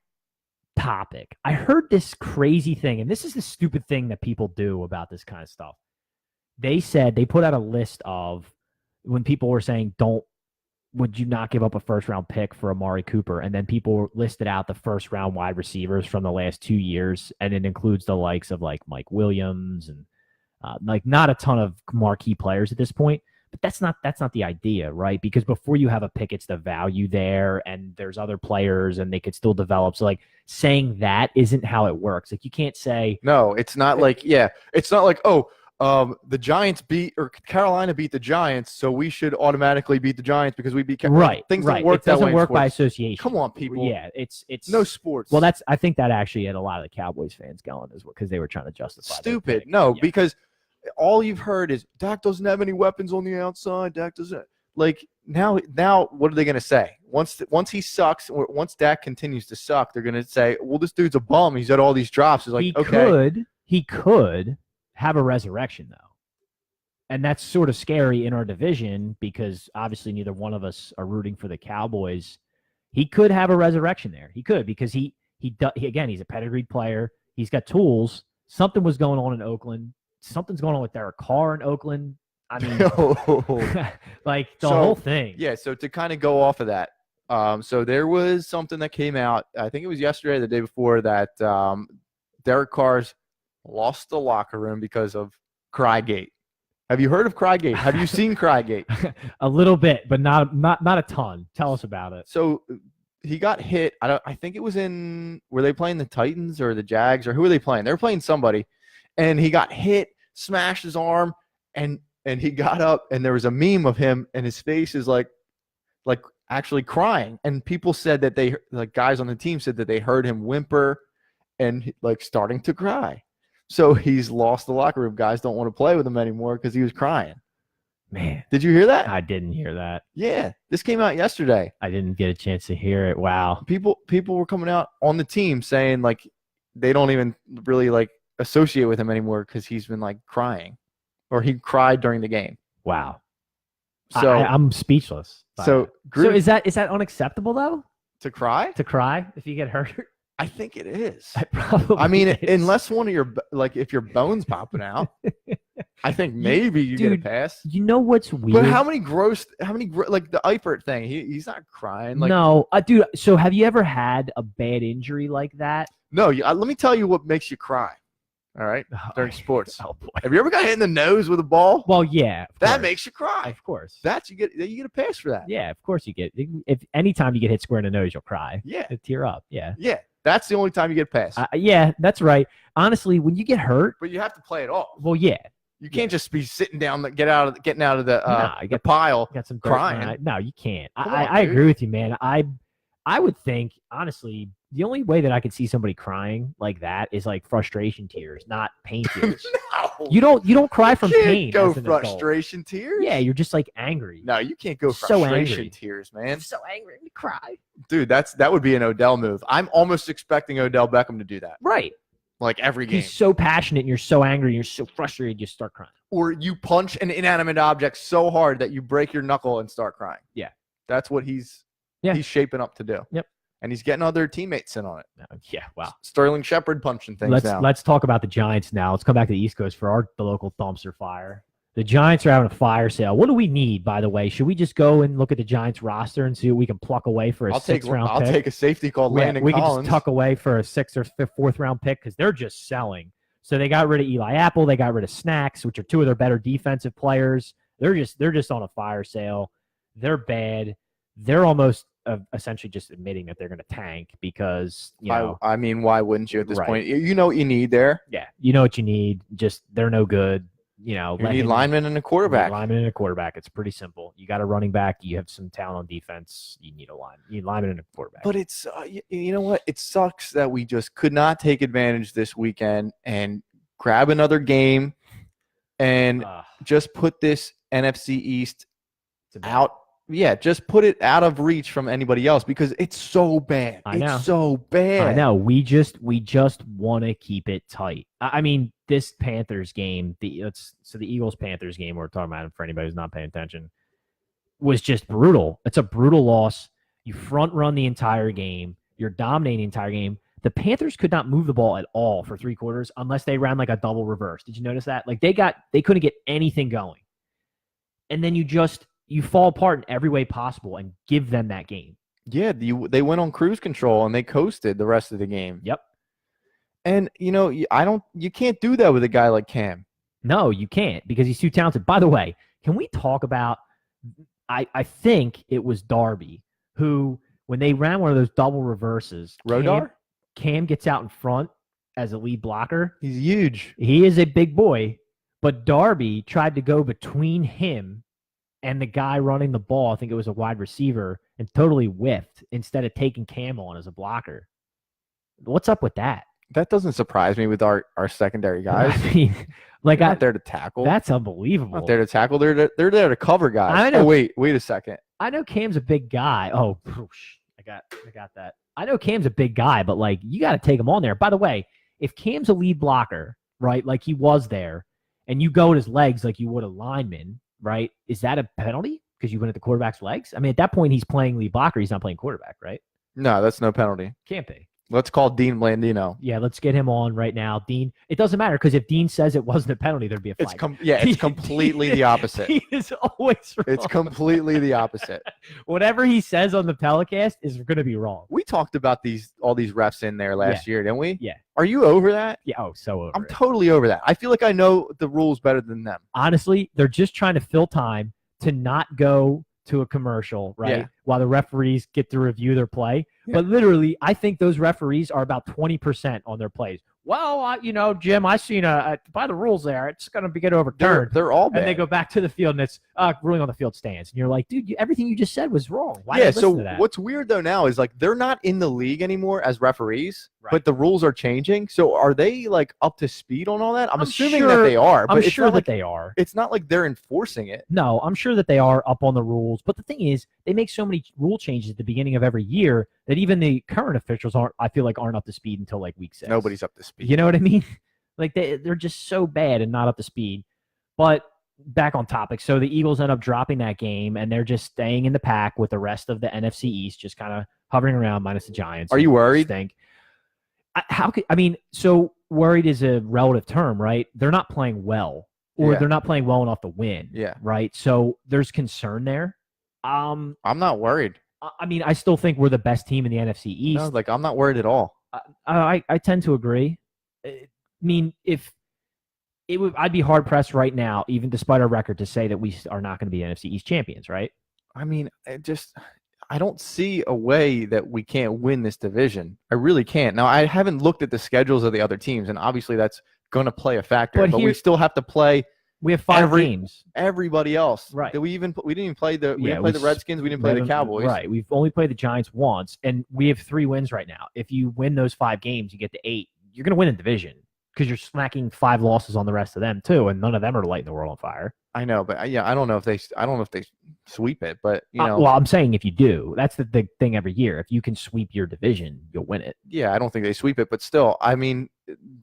Speaker 2: topic, I heard this crazy thing, and this is the stupid thing that people do about this kind of stuff. They said they put out a list of when people were saying, would you not give up a first round pick for Amari Cooper? And then people listed out the first round wide receivers from the last 2 years. And it includes the likes of like Mike Williams and like not a ton of marquee players at this point. But that's not the idea, right? Because before you have a pick, it's the value there, and there's other players, and they could still develop. So, like, saying that isn't how it works. Like, you can't say
Speaker 1: no. It's not like it's not like the Giants or Carolina beat the Giants, so we should automatically beat the Giants because we beat Carolina.
Speaker 2: Right.
Speaker 1: Things
Speaker 2: right.
Speaker 1: don't work
Speaker 2: It
Speaker 1: that
Speaker 2: doesn't
Speaker 1: way in
Speaker 2: work by
Speaker 1: sports.
Speaker 2: association.
Speaker 1: Come on, people.
Speaker 2: Yeah, it's
Speaker 1: no sports.
Speaker 2: Well, I think that actually had a lot of the Cowboys fans going as well because they were trying to justify. their
Speaker 1: stupid.
Speaker 2: pick.
Speaker 1: No,
Speaker 2: Yeah.
Speaker 1: because all you've heard is Dak doesn't have any weapons on the outside. Dak doesn't like now. What are they going to say? Once he sucks, or once Dak continues to suck, they're going to say, "Well, this dude's a bum. He's had all these drops." It's like,
Speaker 2: he could have a resurrection though, and that's sort of scary in our division because obviously neither one of us are rooting for the Cowboys. He could have a resurrection there. He could because he's a pedigreed player. He's got tools. Something was going on in Oakland. Something's going on with their car in Oakland. I mean, like the whole thing.
Speaker 1: Yeah. So to kind of go off of that, so there was something that came out. I think it was yesterday, or the day before, that Derek Carr's lost the locker room because of Crygate. Have you heard of Crygate? Have you seen Crygate?
Speaker 2: A little bit, but not a ton. Tell us about it.
Speaker 1: So he got hit. I think it was were they playing the Titans or the Jags, or who were they playing? They were playing somebody, and he got hit, smashed his arm, and he got up, and there was a meme of him, and his face is like actually crying. And people said that guys on the team said that they heard him whimper and like starting to cry. So he's lost the locker room. Guys don't want to play with him anymore because he was crying.
Speaker 2: Man,
Speaker 1: did you hear that?
Speaker 2: I didn't hear that.
Speaker 1: Yeah, this came out yesterday.
Speaker 2: I didn't get a chance to hear it. Wow.
Speaker 1: People were coming out on the team saying like they don't even really like associate with him anymore because he's been like crying, or he cried during the game.
Speaker 2: Wow.
Speaker 1: So
Speaker 2: I'm speechless.
Speaker 1: So
Speaker 2: is that unacceptable though?
Speaker 1: To cry?
Speaker 2: To cry if you get hurt?
Speaker 1: I think it is.
Speaker 2: Probably.
Speaker 1: I mean,
Speaker 2: is.
Speaker 1: unless one of your if your bone's popping out, I think maybe you get a pass.
Speaker 2: You know what's weird?
Speaker 1: But how many like the Eifert thing? He's not crying. Like,
Speaker 2: no, dude. So have you ever had a bad injury like that?
Speaker 1: No. Let me tell you what makes you cry. All right, during sports.
Speaker 2: Oh boy.
Speaker 1: Have you ever got hit in the nose with a ball?
Speaker 2: Well, yeah.
Speaker 1: That makes you cry.
Speaker 2: Of course.
Speaker 1: You get a pass for that.
Speaker 2: Yeah, of course you get. If anytime you get hit square in the nose, you'll cry.
Speaker 1: Yeah.
Speaker 2: You'll tear up. Yeah.
Speaker 1: Yeah. That's the only time you get a pass.
Speaker 2: Yeah, that's right. Honestly, when you get hurt,
Speaker 1: but you have to play it off.
Speaker 2: Well, yeah.
Speaker 1: You can't just be sitting down, getting out of the pile,
Speaker 2: got some
Speaker 1: crying.
Speaker 2: No, you can't.
Speaker 1: I
Speaker 2: agree with you, man. I would think, honestly, the only way that I could see somebody crying like that is like frustration tears, not pain tears.
Speaker 1: No.
Speaker 2: You don't cry from pain.
Speaker 1: Go
Speaker 2: as an adult.
Speaker 1: frustration tears.
Speaker 2: Yeah, you're just like angry.
Speaker 1: No, you can't go
Speaker 2: So
Speaker 1: frustration
Speaker 2: angry.
Speaker 1: tears, man.
Speaker 2: I'm so angry to cry.
Speaker 1: Dude, that would be an Odell move. I'm almost expecting Odell Beckham to do that.
Speaker 2: Right.
Speaker 1: Like every game.
Speaker 2: He's so passionate and you're so angry and you're so frustrated you start crying.
Speaker 1: Or you punch an inanimate object so hard that you break your knuckle and start crying.
Speaker 2: Yeah.
Speaker 1: That's what he's shaping up to do.
Speaker 2: Yep.
Speaker 1: And he's getting other teammates in on it.
Speaker 2: Yeah, wow.
Speaker 1: Sterling Shepard punching things down.
Speaker 2: Let's talk about the Giants now. Let's come back to the East Coast for the local dumpster fire. The Giants are having a fire sale. What do we need, by the way? Should we just go and look at the Giants roster and see what we can pluck away for a
Speaker 1: I'll
Speaker 2: sixth-round pick?
Speaker 1: I'll take a safety called Landon
Speaker 2: we
Speaker 1: Collins.
Speaker 2: can just tuck away for a sixth or fourth-round pick because they're just selling. So they got rid of Eli Apple. They got rid of Snacks, which are two of their better defensive players. They're just on a fire sale. They're bad. They're almost essentially just admitting that they're going to tank because,
Speaker 1: I mean, why wouldn't you at this
Speaker 2: Right.
Speaker 1: point? You know what you need there.
Speaker 2: Yeah, you know what you need. Just they're no good. You
Speaker 1: need linemen and a quarterback.
Speaker 2: Lineman and a quarterback. It's pretty simple. You got a running back. You have some talent on defense. You need a line. You need lineman and a quarterback.
Speaker 1: But it's you know what? It sucks that we just could not take advantage this weekend and grab another game and just put this NFC East out. Yeah, just put it out of reach from anybody else because it's so bad.
Speaker 2: I know.
Speaker 1: It's so bad.
Speaker 2: I know. We just want to keep it tight. I mean, this Panthers game, the Eagles-Panthers game we're talking about, for anybody who's not paying attention, was just brutal. It's a brutal loss. You front run the entire game. You're dominating the entire game. The Panthers could not move the ball at all for 3 quarters unless they ran like a double reverse. Did you notice that? Like they couldn't get anything going. And then you fall apart in every way possible and give them that game.
Speaker 1: Yeah, they went on cruise control and they coasted the rest of the game.
Speaker 2: Yep.
Speaker 1: And you can't do that with a guy like Cam.
Speaker 2: No, you can't because he's too talented. By the way, can we talk about I think it was Darby who, when they ran one of those double reverses, Cam gets out in front as a lead blocker.
Speaker 1: He's huge.
Speaker 2: He is a big boy, but Darby tried to go between him and the guy running the ball. I think it was a wide receiver, and totally whiffed instead of taking Cam on as a blocker. What's up with that?
Speaker 1: That doesn't surprise me with our secondary guys.
Speaker 2: I mean, like
Speaker 1: They're not there to tackle.
Speaker 2: That's unbelievable.
Speaker 1: Not there to tackle. They're there to cover guys.
Speaker 2: I know.
Speaker 1: Oh, wait a second.
Speaker 2: I know Cam's a big guy. Oh, I got that. I know Cam's a big guy, but like you got to take him on there. By the way, if Cam's a lead blocker, right, like he was there, and you go at his legs like you would a lineman, right? Is that a penalty because you went at the quarterback's legs? I mean, at that point, he's playing lead blocker. He's not playing quarterback, right?
Speaker 1: No, that's no penalty.
Speaker 2: Can't be.
Speaker 1: Let's call Dean Blandino.
Speaker 2: Yeah, let's get him on right now. Dean, it doesn't matter because if Dean says it wasn't a penalty, there'd be a flag.
Speaker 1: It's completely the opposite.
Speaker 2: Dean is always wrong.
Speaker 1: It's completely the opposite.
Speaker 2: Whatever he says on the telecast is going to be wrong.
Speaker 1: We talked about all these refs in there last year, didn't we?
Speaker 2: Yeah.
Speaker 1: Are you over that?
Speaker 2: Yeah. Oh, so over.
Speaker 1: I'm totally over that. I feel like I know the rules better than them.
Speaker 2: Honestly, they're just trying to fill time to not go to a commercial, right?
Speaker 1: Yeah.
Speaker 2: While the referees get to review their play. Yeah. But literally, I think those referees are about 20% on their plays. Well, Jim, I seen by the rules there, it's going to get overturned.
Speaker 1: They're all bad.
Speaker 2: And they go back to the field, and it's ruling on the field stands. And you're like, dude, everything you just said was wrong. Why did you listen to that?
Speaker 1: What's weird, though, now is like they're not in the league anymore as referees,
Speaker 2: right,
Speaker 1: but the rules are changing. So are they like up to speed on all that? I'm assuming that they are. But
Speaker 2: I'm sure that they are.
Speaker 1: It's not like they're enforcing it.
Speaker 2: No, I'm sure that they are up on the rules. But the thing is, they make so many rule changes at the beginning of every year that even the current officials aren't up to speed until like week 6.
Speaker 1: Nobody's up to speed.
Speaker 2: You know what I mean? Like they're just so bad and not up to speed. But back on topic. So the Eagles end up dropping that game, and they're just staying in the pack with the rest of the NFC East, just kind of hovering around minus the Giants.
Speaker 1: Are you worried?
Speaker 2: So worried is a relative term, right? They're not playing well, or they're not playing well enough to win.
Speaker 1: Yeah.
Speaker 2: Right. So there's concern there.
Speaker 1: I'm not worried.
Speaker 2: I mean, I still think we're the best team in the NFC East.
Speaker 1: No, I'm not worried at all.
Speaker 2: I tend to agree. I mean, I'd be hard pressed right now, even despite our record, to say that we are not going to be NFC East champions, right?
Speaker 1: I mean, I don't see a way that we can't win this division. I really can't. Now, I haven't looked at the schedules of the other teams, and obviously that's going to play a factor. But we still have to play.
Speaker 2: We have 5 games.
Speaker 1: Everybody else,
Speaker 2: right?
Speaker 1: We didn't even play the Redskins. We didn't play the Cowboys.
Speaker 2: Right. We've only played the Giants once, and we have 3 wins right now. If you win those 5 games, you get to 8. You're going to win the division because you're smacking 5 losses on the rest of them too, and none of them are lighting the world on fire.
Speaker 1: I know, but I don't know if they sweep it, but
Speaker 2: well, I'm saying if you do, that's the thing every year. If you can sweep your division, you'll win it.
Speaker 1: Yeah, I don't think they sweep it, but still, I mean,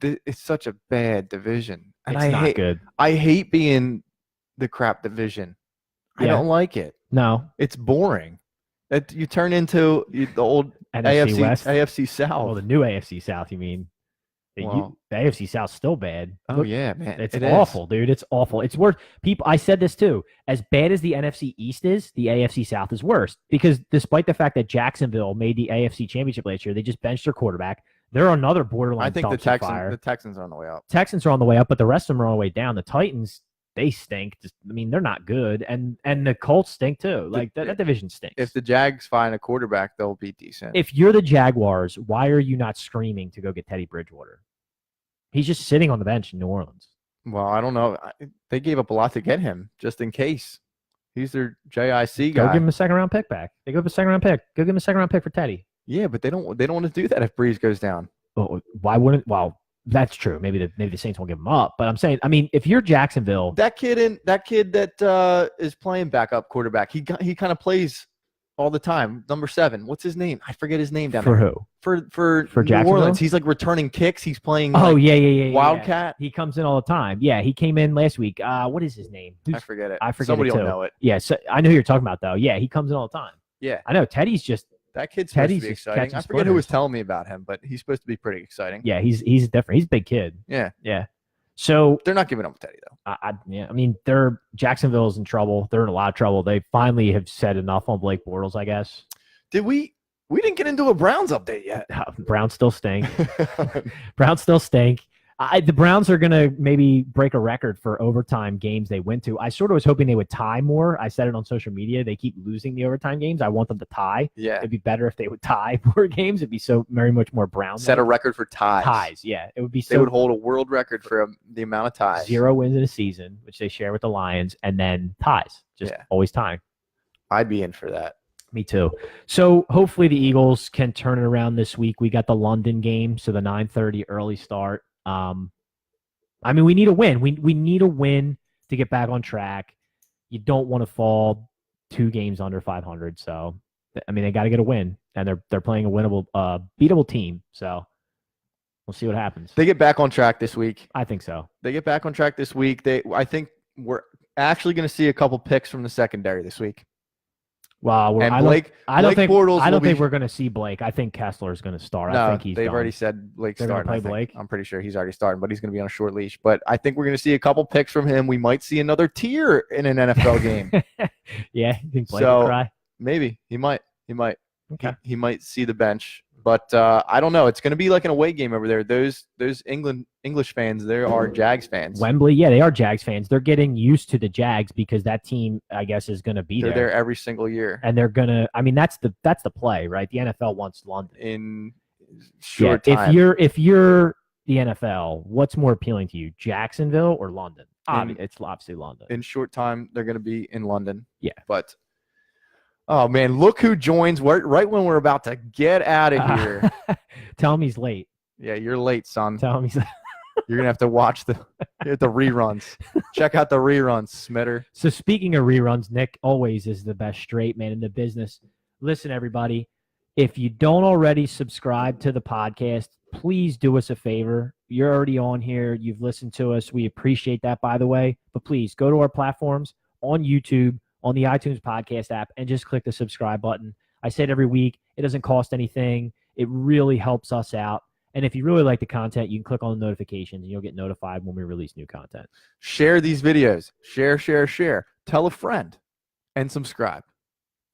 Speaker 1: it's such a bad division, and
Speaker 2: it's not good.
Speaker 1: I hate being the crap division. I don't like it.
Speaker 2: No,
Speaker 1: it's boring. That you turn into the old
Speaker 2: NFC West,
Speaker 1: AFC South.
Speaker 2: Well, the new AFC South, you mean?
Speaker 1: Well,
Speaker 2: The AFC South's still bad.
Speaker 1: oh
Speaker 2: Look,
Speaker 1: yeah, man,
Speaker 2: it's
Speaker 1: it is.
Speaker 2: awful, dude. It's awful. It's worse. People, I said this too. As bad as the NFC East is, the AFC South is worse because despite the fact that Jacksonville made the AFC Championship last year, they just benched their quarterback. They're another borderline.
Speaker 1: I think the
Speaker 2: dumpster
Speaker 1: Texans are on the way up.
Speaker 2: Texans are on the way up, but the rest of them are on the way down. The Titans, they stink. I mean, they're not good, and the Colts stink too. Like that division stinks.
Speaker 1: If the Jags find a quarterback, they'll be decent.
Speaker 2: If you're the Jaguars, why are you not screaming to go get Teddy Bridgewater? He's just sitting on the bench in New Orleans.
Speaker 1: Well, I don't know. They gave up a lot to get him, just in case. He's their JIC guy.
Speaker 2: Go give him a second-round pick back. They go up a second-round pick. Go give him a second-round pick for Teddy.
Speaker 1: Yeah, but they don't want to do that if Breeze goes down.
Speaker 2: Oh, why wouldn't? Well, that's true. Maybe the Saints won't give him up. But I'm saying, I mean, if you're Jacksonville,
Speaker 1: That kid that is playing backup quarterback, he kind of plays all the time. Number 7, what's his name? I forget his name down
Speaker 2: for
Speaker 1: there.
Speaker 2: who?
Speaker 1: For
Speaker 2: For
Speaker 1: New
Speaker 2: Jacksonville?
Speaker 1: Orleans, he's like returning kicks. He's playing.
Speaker 2: Oh,
Speaker 1: like,
Speaker 2: yeah.
Speaker 1: Wildcat.
Speaker 2: He comes in all the time. Yeah, he came in last week. What is his name?
Speaker 1: I forget it.
Speaker 2: I forget
Speaker 1: Somebody
Speaker 2: it too.
Speaker 1: will know it.
Speaker 2: Yeah, so I know who you're talking about though. Yeah, he comes in all the time.
Speaker 1: Yeah,
Speaker 2: I know. Teddy's just
Speaker 1: that kid's supposed
Speaker 2: Teddy's
Speaker 1: to be
Speaker 2: just
Speaker 1: exciting.
Speaker 2: catching
Speaker 1: I forget who was
Speaker 2: splitters.
Speaker 1: telling me about him, but he's supposed to be pretty exciting.
Speaker 2: yeah. He's different. He's a big kid.
Speaker 1: Yeah.
Speaker 2: So
Speaker 1: They're not giving up Teddy though.
Speaker 2: I mean, Jacksonville's in trouble. They're in a lot of trouble. They finally have said enough on Blake Bortles, I guess.
Speaker 1: Did we didn't get into a Browns update yet.
Speaker 2: Browns still stink. Browns still stink. The Browns are going to maybe break a record for overtime games they went to. I sort of was hoping they would tie more. I said it on social media. They keep losing the overtime games. I want them to tie.
Speaker 1: Yeah.
Speaker 2: It'd be better if they would tie more games. It'd be so very much more Browns.
Speaker 1: Set a record for ties.
Speaker 2: Ties, yeah. It would be
Speaker 1: They
Speaker 2: so
Speaker 1: would hold a world record for the amount of ties.
Speaker 2: 0 wins in a season, which they share with the Lions, and then ties. Just always tying.
Speaker 1: I'd be in for that.
Speaker 2: Me too. So hopefully the Eagles can turn it around this week. We got the London game, so the 9:30 early start. I mean, we need a win. We need a win to get back on track. You don't want to fall 2 games under 500. So, I mean, they got to get a win, and they're playing a winnable, beatable team. So, we'll see what happens.
Speaker 1: They get back on track this week.
Speaker 2: I think so.
Speaker 1: They get back on track this week. I think we're actually going to see a couple picks from the secondary this week.
Speaker 2: Well,
Speaker 1: And
Speaker 2: I don't think we're going to see Blake. I think Kessler is going to start. I think he's
Speaker 1: they've
Speaker 2: done.
Speaker 1: already said Blake's
Speaker 2: They're gonna
Speaker 1: starting.
Speaker 2: play Blake?
Speaker 1: I'm pretty sure he's already starting, but he's going to be on a short leash. But I think we're going to see a couple picks from him. We might see another tier in an NFL game.
Speaker 2: Yeah, you think Blake will cry?
Speaker 1: Maybe he might.
Speaker 2: Okay.
Speaker 1: He might see the bench, but I don't know. It's going to be like an away game over there. Those English fans, they are Jags fans.
Speaker 2: Wembley, yeah, they are Jags fans. They're getting used to the Jags because that team, I guess, is going to be
Speaker 1: They're there every single year.
Speaker 2: and they're gonna. I mean, that's the play, right? The NFL wants London
Speaker 1: In short time.
Speaker 2: If you're the NFL, what's more appealing to you, Jacksonville or London? It's obviously London.
Speaker 1: In short time, they're going to be in London.
Speaker 2: Yeah.
Speaker 1: But, oh, man, look who joins right when we're about to get out of here.
Speaker 2: Tell him he's late.
Speaker 1: Yeah, you're late, son.
Speaker 2: Tell him he's.
Speaker 1: You're going to have to watch the reruns. Check out the reruns, Smitter.
Speaker 2: So speaking of reruns, Nick always is the best straight man in the business. Listen, everybody, if you don't already subscribe to the podcast, please do us a favor. You're already on here. You've listened to us. We appreciate that, by the way. But please go to our platforms on YouTube, on the iTunes podcast app, and just click the subscribe button. I say it every week. It doesn't cost anything. It really helps us out. And if you really like the content, you can click on the notifications and you'll get notified when we release new content.
Speaker 1: Share these videos. Share. Tell a friend and subscribe.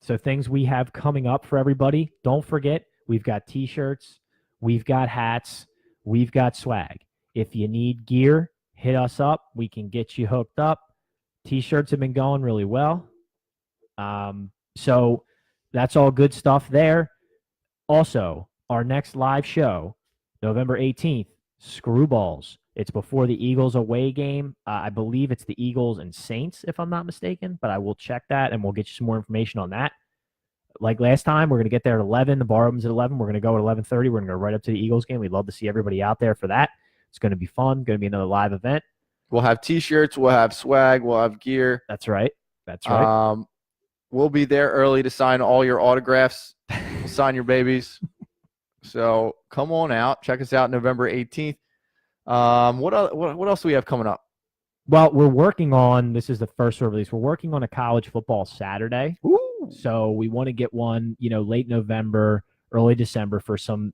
Speaker 2: So things we have coming up for everybody, don't forget, we've got T-shirts, we've got hats, we've got swag. If you need gear, hit us up. We can get you hooked up. T-shirts have been going really well. So that's all good stuff there. Also, our next live show, November 18th, Screwballs. It's before the Eagles away game. I believe it's the Eagles and Saints, if I'm not mistaken, but I will check that and we'll get you some more information on that. Like last time, we're going to get there at 11. The bar opens at 11. We're going to go at 11:30. We're going to go right up to the Eagles game. We'd love to see everybody out there for that. It's going to be fun. Going to be another live event.
Speaker 1: We'll have T-shirts. We'll have swag. We'll have gear.
Speaker 2: That's right.
Speaker 1: We'll be there early to sign all your autographs. We'll sign your babies. So come on out. Check us out November 18th. What else do we have coming up?
Speaker 2: Well, we're working on, this is the first release, we're working on a college football Saturday.
Speaker 1: Ooh.
Speaker 2: So we want to get one, late November, early December for some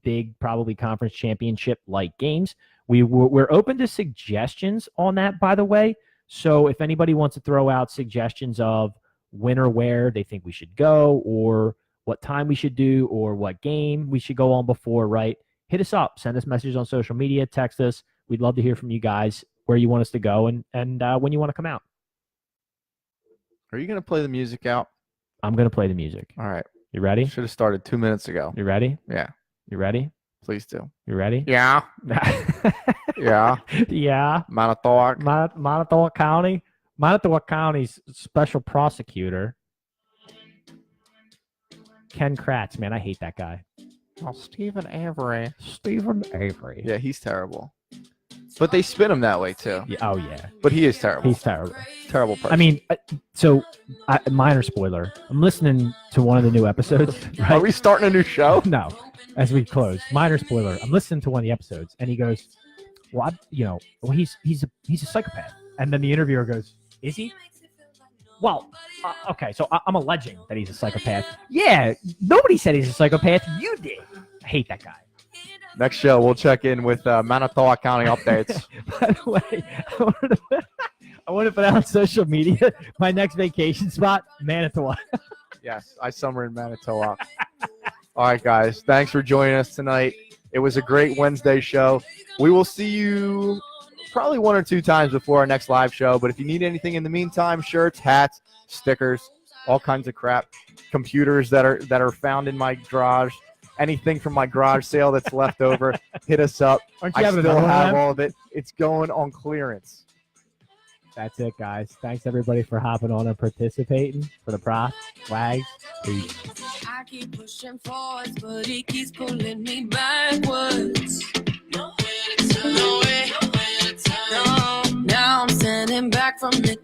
Speaker 2: big, probably conference championship like games. We're open to suggestions on that, by the way. So if anybody wants to throw out suggestions of when or where they think we should go, or what time we should do, or what game we should go on before, right? Hit us up. Send us messages on social media. Text us. We'd love to hear from you guys where you want us to go and when you want to come out.
Speaker 1: Are you going to play the music out?
Speaker 2: I'm going to play the music.
Speaker 1: All right.
Speaker 2: You ready?
Speaker 1: Should have started 2 minutes ago.
Speaker 2: You ready?
Speaker 1: Yeah.
Speaker 2: You ready?
Speaker 1: Please do.
Speaker 2: You ready?
Speaker 1: Yeah. Yeah.
Speaker 2: Yeah.
Speaker 1: Manitowoc.
Speaker 2: Manitowoc County. Manitowoc County's special prosecutor, Ken Kratz. Man, I hate that guy.
Speaker 1: Oh, Stephen Avery.
Speaker 2: Stephen Avery.
Speaker 1: Yeah, he's terrible. But they spin him that way, too.
Speaker 2: Yeah, oh, yeah.
Speaker 1: But he is terrible.
Speaker 2: He's terrible.
Speaker 1: Terrible person.
Speaker 2: I mean, minor spoiler. I'm listening to one of the new episodes. Right?
Speaker 1: Are we starting a new show?
Speaker 2: No. As we close, minor spoiler. I'm listening to one of the episodes, and he goes, "Well, he's a psychopath." And then the interviewer goes, "Is he?" Well, okay, so I'm alleging that he's a psychopath. Yeah, nobody said he's a psychopath. You did. I hate that guy.
Speaker 1: Next show, we'll check in with Manitowoc County updates.
Speaker 2: By the way, I want to put out on social media my next vacation spot, Manitowoc.
Speaker 1: Yes, I summer in Manitowoc. All right, guys. Thanks for joining us tonight. It was a great Wednesday show. We will see you probably 1 or 2 times before our next live show. But if you need anything in the meantime, shirts, hats, stickers, all kinds of crap, computers that are found in my garage, anything from my garage sale that's left over, hit us up.
Speaker 2: Aren't you
Speaker 1: I
Speaker 2: having
Speaker 1: still
Speaker 2: another one
Speaker 1: have
Speaker 2: of them?
Speaker 1: all of it. It's going on clearance.
Speaker 2: That's it, guys. Thanks, everybody, for hopping on and participating. For the prof, Wags, peace.
Speaker 4: I keep pushing forwards, but he keeps pulling me backwards. Nowhere to turn. No. Now I'm standing back from it.